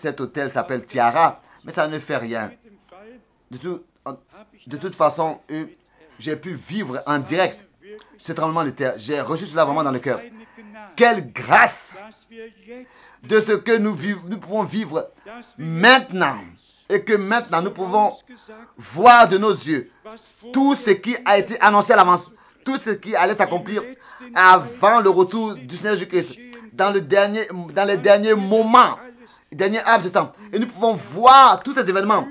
cet hôtel s'appelle Tiara, mais ça ne fait rien. De toute façon, j'ai pu vivre en direct ce tremblement de terre. J'ai reçu cela vraiment dans le cœur. Quelle grâce de ce que nous pouvons vivre maintenant. Et que maintenant nous pouvons voir de nos yeux tout ce qui a été annoncé à l'avance, tout ce qui allait s'accomplir avant le retour du Seigneur Jésus-Christ, dans les derniers moments, les derniers laps de temps. Et nous pouvons voir tous ces événements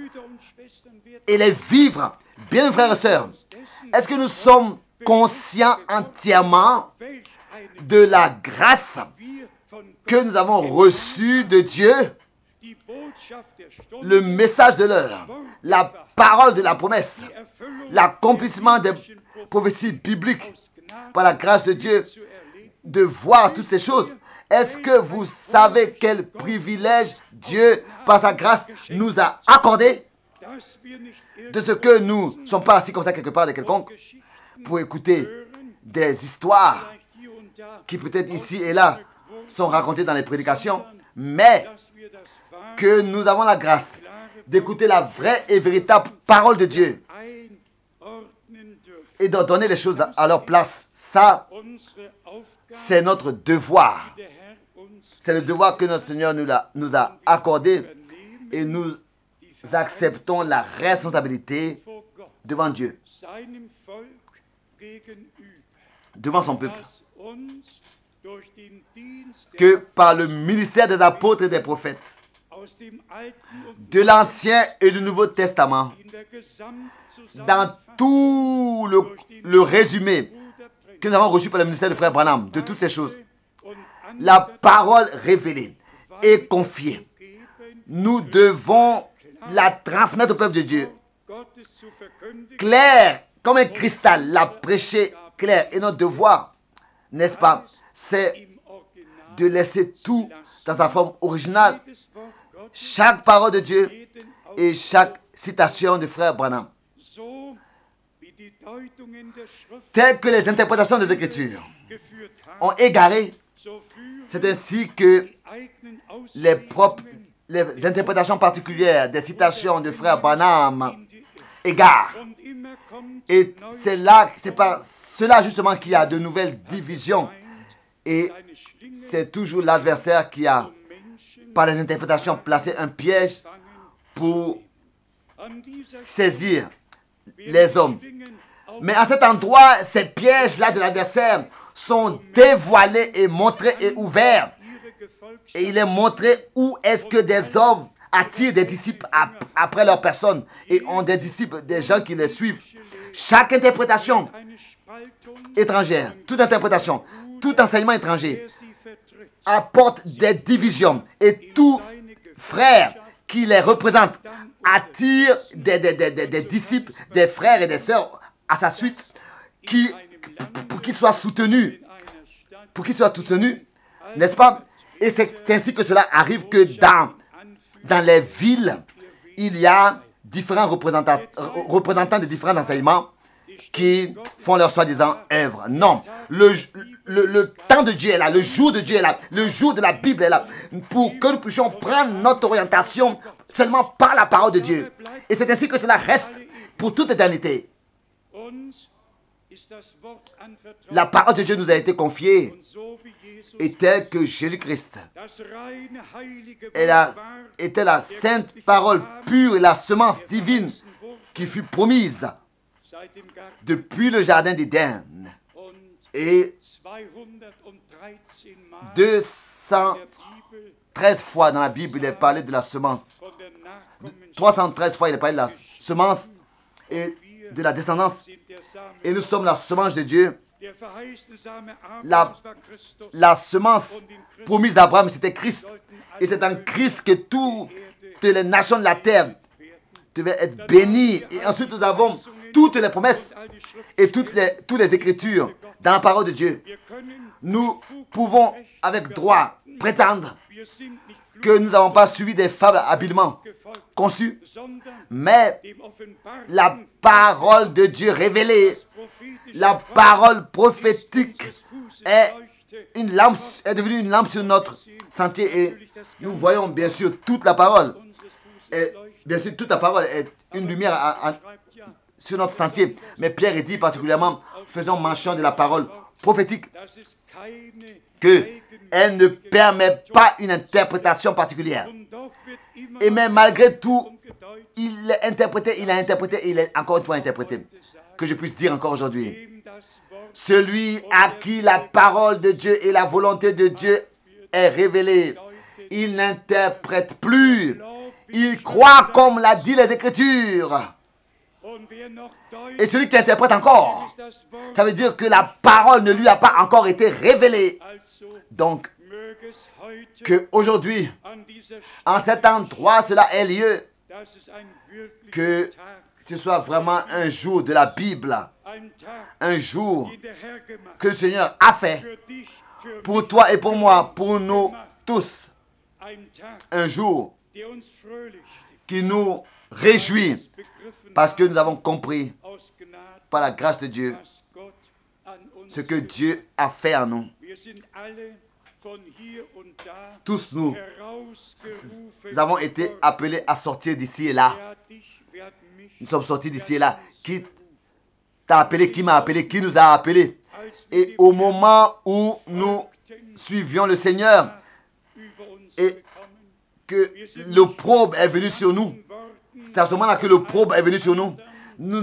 et les vivre. Bien, frères et sœurs, est-ce que nous sommes conscients entièrement de la grâce que nous avons reçue de Dieu? Le message de l'heure, la parole de la promesse, l'accomplissement des prophéties bibliques par la grâce de Dieu, de voir toutes ces choses. Est-ce que vous savez quel privilège Dieu, par sa grâce, nous a accordé? De ce que nous ne sommes pas assis comme ça quelque part de quelconque pour écouter des histoires qui peut-être ici et là sont racontées dans les prédications, mais que nous avons la grâce d'écouter la vraie et véritable parole de Dieu et de donner les choses à leur place. Ça, c'est notre devoir. C'est le devoir que notre Seigneur nous a accordé et nous acceptons la responsabilité devant Dieu, devant son peuple, que par le ministère des apôtres et des prophètes, de l'Ancien et du Nouveau Testament, dans tout le résumé que nous avons reçu par le ministère du frère Branham, de toutes ces choses, la parole révélée et confiée, nous devons la transmettre au peuple de Dieu, clair comme un cristal, la prêcher clair. Et notre devoir, n'est-ce pas, c'est de laisser tout dans sa forme originale, chaque parole de Dieu et chaque citation du frère Branham, telles que les interprétations des Écritures ont égaré. C'est ainsi que les interprétations particulières des citations du frère Branham égarent. Et c'est par cela justement qu'il y a de nouvelles divisions. Et c'est toujours l'adversaire qui a, par les interprétations, placé un piège pour saisir les hommes. Mais à cet endroit, ces pièges-là de l'adversaire sont dévoilés et montrés et ouverts. Et il est montré où est-ce que des hommes attirent des disciples après leur personne et ont des disciples, des gens qui les suivent. Chaque interprétation étrangère, toute interprétation, tout enseignement étranger apporte des divisions et tout frère qui les représente attire des disciples, des frères et des sœurs à sa suite pour qu'ils soient soutenus, n'est-ce pas? Et c'est ainsi que cela arrive que dans les villes, il y a différents représentants de différents enseignements qui font leur soi-disant œuvre. Non, le temps de Dieu est là, le jour de Dieu est là, le jour de la Bible est là, pour que nous puissions prendre notre orientation seulement par la parole de Dieu. Et c'est ainsi que cela reste pour toute éternité. La parole de Dieu nous a été confiée, et telle que Jésus-Christ était la sainte parole pure et la semence divine qui fut promise depuis le jardin d'Éden. Et 213 fois dans la Bible, il est parlé de la semence. 313 fois, il est parlé de la semence et de la descendance. Et nous sommes la semence de Dieu. La semence promise d'Abraham, c'était Christ. Et c'est en Christ que toutes les nations de la terre devaient être bénies. Et ensuite, nous avons toutes les promesses et toutes les écritures dans la parole de Dieu. Nous pouvons avec droit prétendre que nous n'avons pas suivi des fables habilement conçues, mais la parole de Dieu révélée, la parole prophétique est devenue une lampe sur notre sentier, et nous voyons bien sûr toute la parole. Et bien sûr, toute la parole est une lumière sur notre sentier. Mais Pierre dit particulièrement, faisant mention de la parole prophétique, qu'elle ne permet pas une interprétation particulière. Et même malgré tout, il a interprété, il est encore une fois interprété. Que je puisse dire encore aujourd'hui, celui à qui la parole de Dieu et la volonté de Dieu est révélée, il n'interprète plus. Il croit comme l'a dit les Écritures. Et celui qui interprète encore, ça veut dire que la parole ne lui a pas encore été révélée. Donc, que aujourd'hui, en cet endroit, cela ait lieu, que ce soit vraiment un jour de la Bible, un jour que le Seigneur a fait pour toi et pour moi, pour nous tous, un jour qui nous réjouit parce que nous avons compris par la grâce de Dieu ce que Dieu a fait en nous. Tous nous avons été appelés à sortir d'ici et là. Nous sommes sortis d'ici et là. Qui t'a appelé? Qui m'a appelé? Qui nous a appelés? Et au moment où nous suivions le Seigneur et que l'opprobre est venu sur nous, c'est à ce moment-là que l'opprobre est venu sur nous. Nous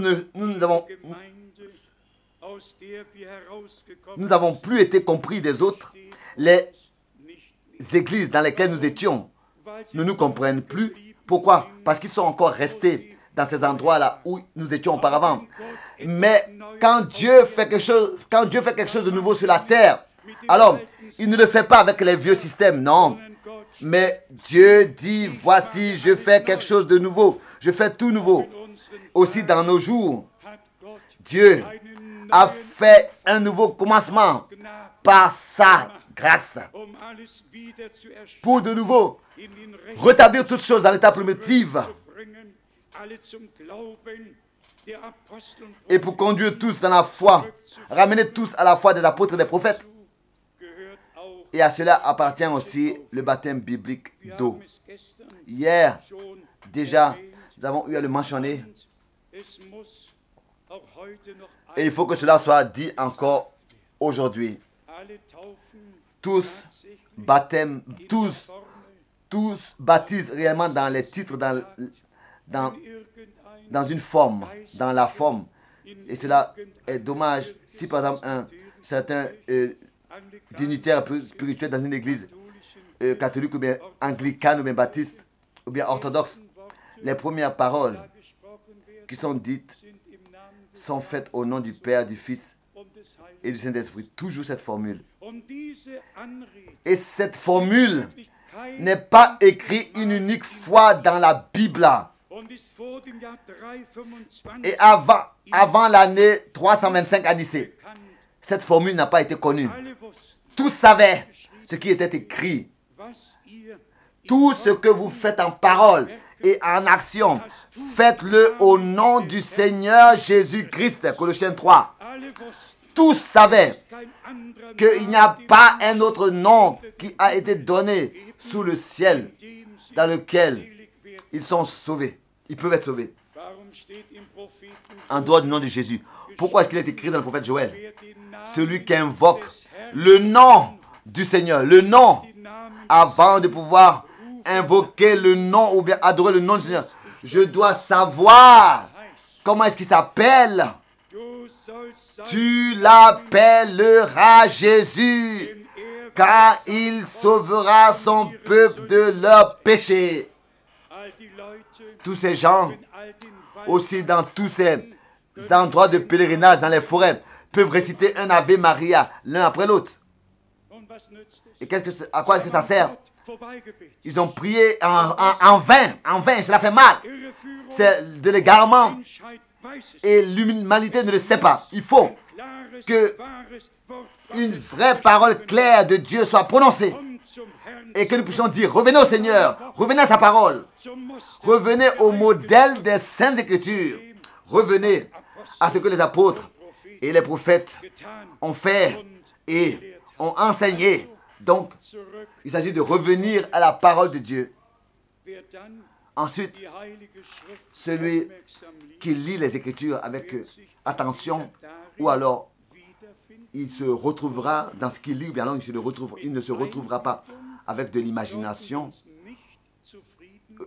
n'avons plus été compris des autres. Les églises dans lesquelles nous étions ne nous comprennent plus. Pourquoi? Parce qu'ils sont encore restés dans ces endroits-là où nous étions auparavant. Mais quand Dieu fait quelque chose de nouveau sur la terre, alors il ne le fait pas avec les vieux systèmes, non. Mais Dieu dit, voici, je fais quelque chose de nouveau. Je fais tout nouveau. Aussi dans nos jours, Dieu a fait un nouveau commencement par sa grâce pour de nouveau rétablir toutes choses dans l'état primitif et pour conduire tous dans la foi, ramener tous à la foi des apôtres et des prophètes. Et à cela appartient aussi le baptême biblique d'eau. Hier, déjà, nous avons eu à le mentionner. Et il faut que cela soit dit encore aujourd'hui. Tous baptisent réellement dans les titres, dans une forme, dans la forme. Et cela est dommage si par exemple un certain dignitaire spirituel dans une église catholique ou bien anglicane ou bien baptiste ou bien orthodoxe, les premières paroles qui sont dites sont faites au nom du Père, du Fils et du Saint-Esprit. Toujours cette formule. Et cette formule n'est pas écrite une unique fois dans la Bible. Et avant l'année 325 à Nicée, cette formule n'a pas été connue. Tous savaient ce qui était écrit. Tout ce que vous faites en parole et en action, faites-le au nom du Seigneur Jésus-Christ. Colossiens 3. Tous savaient qu'il n'y a pas un autre nom qui a été donné sous le ciel dans lequel ils sont sauvés. Ils peuvent être sauvés. En dehors du nom de Jésus. Pourquoi est-ce qu'il est écrit dans le prophète Joël? Celui qui invoque le nom du Seigneur, le nom, avant de pouvoir invoquer le nom ou bien adorer le nom du Seigneur. Je dois savoir comment est-ce qu'il s'appelle. Tu l'appelleras Jésus, car il sauvera son peuple de leurs péchés. Tous ces gens, aussi dans tous ces endroits de pèlerinage, dans les forêts, peuvent réciter un Ave Maria l'un après l'autre. Et à quoi est-ce que ça sert? Ils ont prié en vain, cela fait mal. C'est de l'égarement. Et l'humanité ne le sait pas. Il faut que une vraie parole claire de Dieu soit prononcée. Et que nous puissions dire, revenez au Seigneur, revenez à sa parole. Revenez au modèle des Saintes Écritures. Revenez à ce que les apôtres et les prophètes ont fait et ont enseigné. Donc, il s'agit de revenir à la parole de Dieu. Ensuite, celui qui lit les Écritures avec attention, ou alors il se retrouvera dans ce qu'il lit, ou bien alors il ne se retrouvera pas avec de l'imagination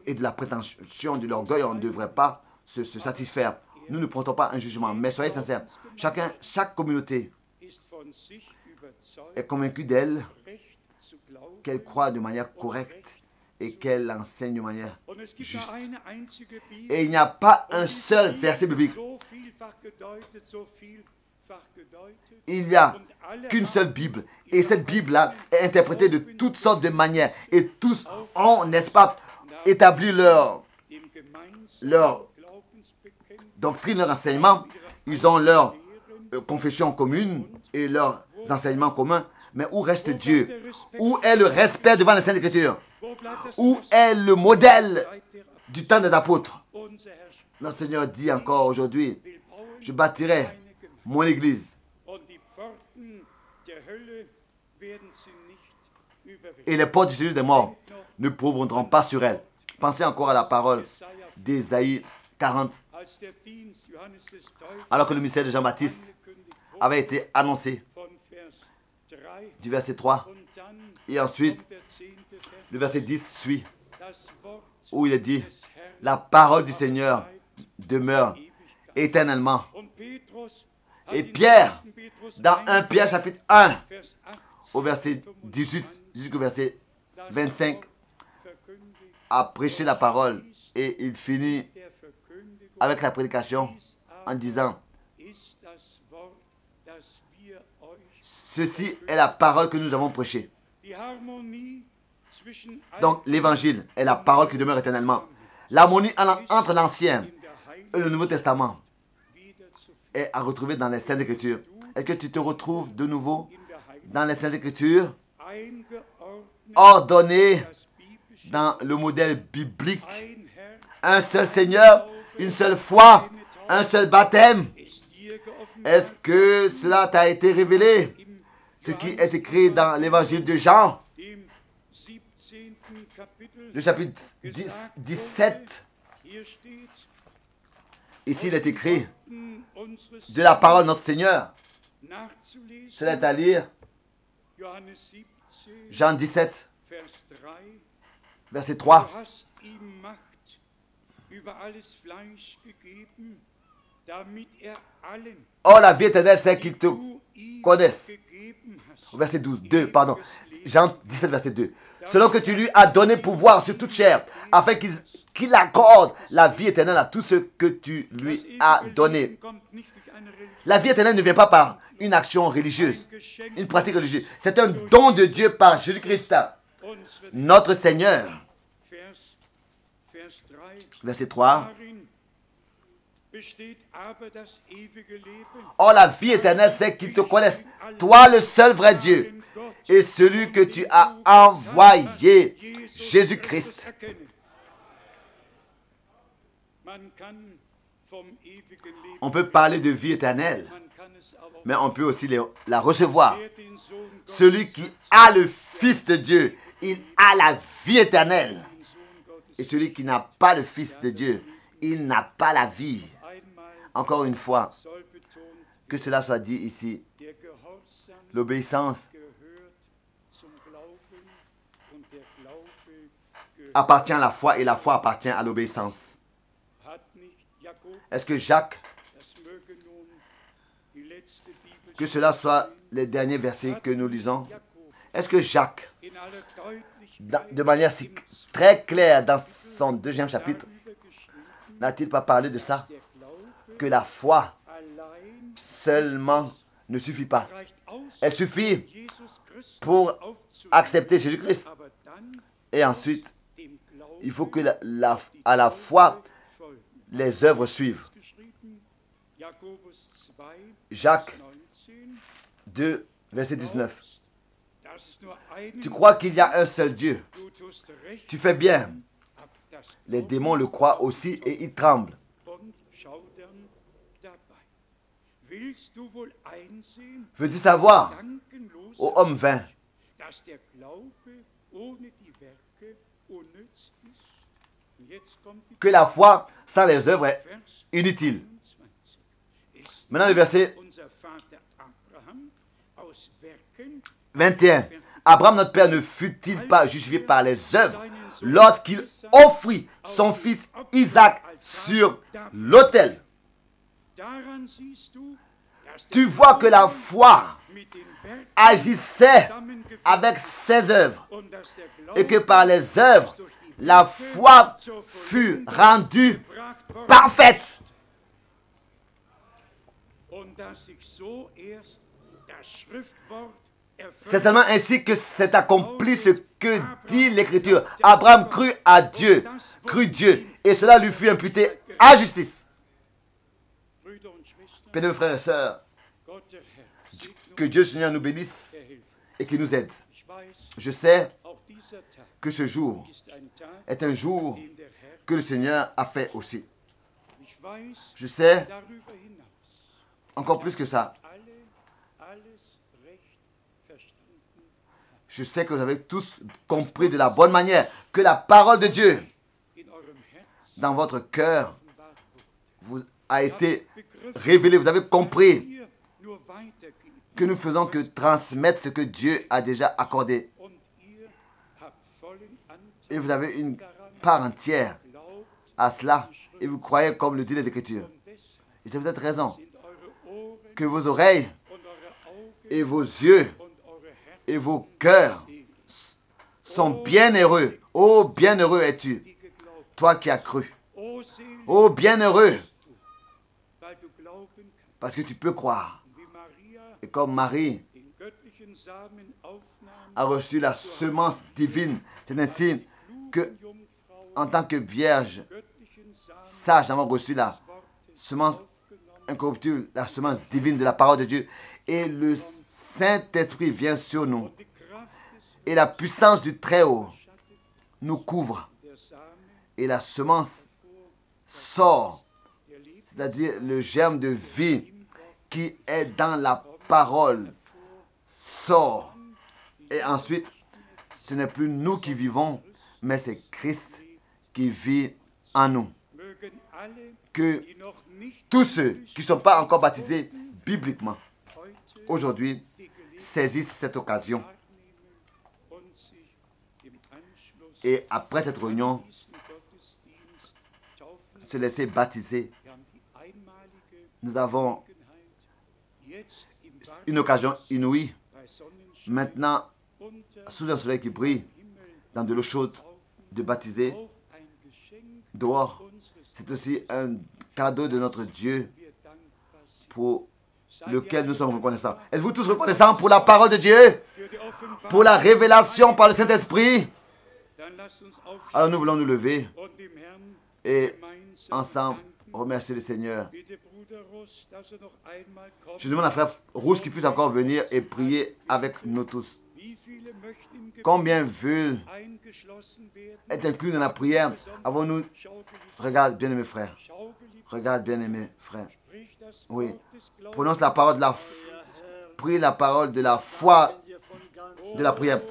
et de la prétention, de l'orgueil. On ne devrait pas se satisfaire. Nous ne portons pas un jugement, mais soyez sincères. Chaque communauté est convaincue d'elle, qu'elle croit de manière correcte et qu'elle enseigne de manière juste. Et il n'y a pas un seul verset biblique. Il n'y a qu'une seule Bible. Et cette Bible-là est interprétée de toutes sortes de manières. Et tous ont, n'est-ce pas, établi leur doctrine, leur enseignement. Ils ont leur confession commune et leurs enseignements communs. Mais où reste Dieu? Où est le respect devant la Sainte Écriture? Où est le modèle du temps des apôtres? Notre Seigneur dit encore aujourd'hui, je bâtirai mon église et les portes du séjour des morts ne pourront pas sur elle. Pensez encore à la parole d'Ésaïe 40. Alors que le mystère de Jean-Baptiste avait été annoncé du verset 3 et ensuite le verset 10 suit où il est dit la parole du Seigneur demeure éternellement. Et Pierre, dans 1 Pierre chapitre 1, au verset 18 jusqu'au verset 25, a prêché la parole et il finit avec la prédication en disant ceci est la parole que nous avons prêchée. Donc l'évangile est la parole qui demeure éternellement. L'harmonie entre l'Ancien et le Nouveau Testament est à retrouver dans les Saintes Écritures. Est-ce que tu te retrouves de nouveau dans les Saintes Écritures, ordonné dans le modèle biblique? Un seul Seigneur, une seule foi, un seul baptême. Est-ce que cela t'a été révélé? Ce qui est écrit dans l'évangile de Jean, le chapitre 17. Ici, il est écrit de la parole de notre Seigneur. Cela est à lire. Jean 17, verset 3. Oh, la vie éternelle, c'est qu'ils te connaissent. Verset 12, 2, pardon. Jean 17, verset 2. Selon que tu lui as donné pouvoir sur toute chair, afin qu'il accorde la vie éternelle à tout ce que tu lui as donné. La vie éternelle ne vient pas par une action religieuse, une pratique religieuse. C'est un don de Dieu par Jésus-Christ, notre Seigneur. Verset 3. Oh, la vie éternelle, c'est qu'ils te connaissent, toi le seul vrai Dieu, et celui que tu as envoyé, Jésus-Christ. On peut parler de vie éternelle, mais on peut aussi la recevoir. Celui qui a le Fils de Dieu, il a la vie éternelle. Et celui qui n'a pas le Fils de Dieu, il n'a pas la vie. Encore une fois, que cela soit dit ici, l'obéissance appartient à la foi et la foi appartient à l'obéissance. Est-ce que Jacques, que cela soit les derniers versets que nous lisons, est-ce que Jacques, de manière très claire dans son 2e chapitre, n'a-t-il pas parlé de ça? Que la foi seulement ne suffit pas. Elle suffit pour accepter Jésus-Christ. Et ensuite, il faut que à la foi, les œuvres suivent. Jacques 2, verset 19. Tu crois qu'il y a un seul Dieu. Tu fais bien. Les démons le croient aussi et ils tremblent. Veux-tu savoir, ô homme vain, que la foi sans les œuvres est inutile? Maintenant le verset 21. Abraham, notre père, ne fut-il pas justifié par les œuvres lorsqu'il offrit son fils Isaac sur l'autel? Tu vois que la foi agissait avec ses œuvres et que par les œuvres, la foi fut rendue parfaite. C'est seulement ainsi que s'est accompli ce que dit l'Écriture. Abraham crut à Dieu, et cela lui fut imputé à justice. Bien, frères et sœurs, que Dieu Seigneur nous bénisse et qui nous aide. Ich weiß, Je sais auch dieser Tag que ce jour ist ein Tag, est un jour den der Herr, que le Seigneur a fait aussi. ich weiß, Je sais darüber hinaus encore plus que ça. alles recht verstanden. Je sais que vous avez tous compris de la bonne manière que la parole de Dieu In eurem Herz dans votre cœur offenbart vous a été begriffen, révélée. Vous avez compris ihr nur weitergeben. que nous faisons que transmettre ce que Dieu a déjà accordé. Und ihr habt vollen Et Anteil vous avez une daran, part entière glaubt, à cela. Et vous croyez comme le dit les Écritures. und deshalb Et c'est peut-être raison sind eure Ohren que vos oreilles und eure Augen et vos yeux und eure Herzen et vos cœurs sont bienheureux. Oh, bienheureux es-tu, die geglaubt. toi qui as cru. O Seele, Oh, bienheureux, weil du glauben kannst, parce que tu peux croire. wie Maria Et comme Marie den göttlichen Samen aufnahm, a reçu la semence divine, c'est ainsi que, Jungfrau en tant que vierge göttlichen Samen sage, avons reçu la semence aufgenommen incorruptible, la semence divine de la parole de Dieu. Et le Saint-Esprit vient sur nous. und die Kraft des Et la puissance du Très-Haut Schatten nous couvre. der Same, Et la semence sort, der Liebe c'est-à-dire le germe de vie qui est dans la parole sort. Et ensuite, ce n'est plus nous qui vivons, mais c'est Christ qui vit en nous. mögen alle, Que die noch nicht tous ceux qui ne sont pas encore baptisés bibliquement, heute aujourd'hui, die Gelegenheit saisissent cette occasion. wahrnehmen und sich im Anschluss Et après cette réunion, diesen Gottesdienst taufen. se laisser baptiser. Wir haben die einmalige Nous avons Gelegenheit, jetzt im une occasion inouïe. bei Sonnenschein Maintenant, unter sous un soleil qui brille, Himmel dans de l'eau chaude, de baptiser auch ein Geschenk dehors. unseres C'est aussi un cadeau de notre Dieu wir dankbar sind. pour Seid lequel ihr nous sommes alle reconnaissants. dankbar Êtes-vous tous reconnaissants pour la parole de Dieu, für die Offenbarung? pour la révélation par le Saint-Esprit? Dann lasst uns aufstehen Alors nous voulons nous lever und dem Herrn et gemeinsam ensemble danken. remercier le Seigneur. Bitte Bruder Russ, dass noch einmal kommt. Je demande à frère Rousse qu'il puisse encore venir et prier avec nous tous. Wie viele möchten im Gebet Combien veulent eingeschlossen werden? être inclus dans la prière? Avons-nous... Regarde, bien-aimé frère. Regarde, bien-aimé frère. Oui. Prononce la parole de la... Prie la parole de la foi de la prière.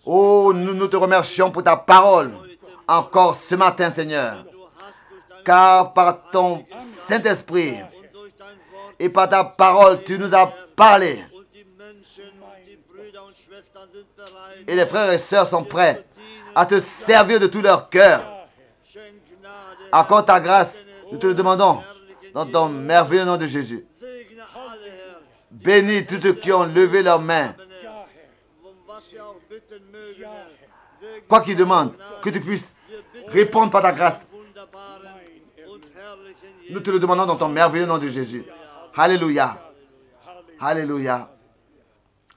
Oh, nous te remercions pour ta parole. Encore ce matin, Seigneur. Car par ton Saint-Esprit et par ta parole, tu nous as parlé. Et les frères et sœurs sont prêts à te servir de tout leur cœur. Accorde ta grâce, nous te le demandons, dans ton merveilleux nom de Jésus. Bénis tous ceux qui ont levé leurs mains. Quoi qu'ils demandent, que tu puisses répondre par ta grâce. Nous te le demandons dans ton merveilleux nom de Jésus. Alléluia. Alléluia.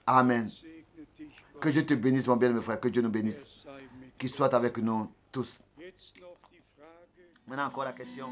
Amen. Que Dieu te bénisse, mon bien, mes frères. Que Dieu nous bénisse. Qu'il soit avec nous tous. Maintenant, encore la question.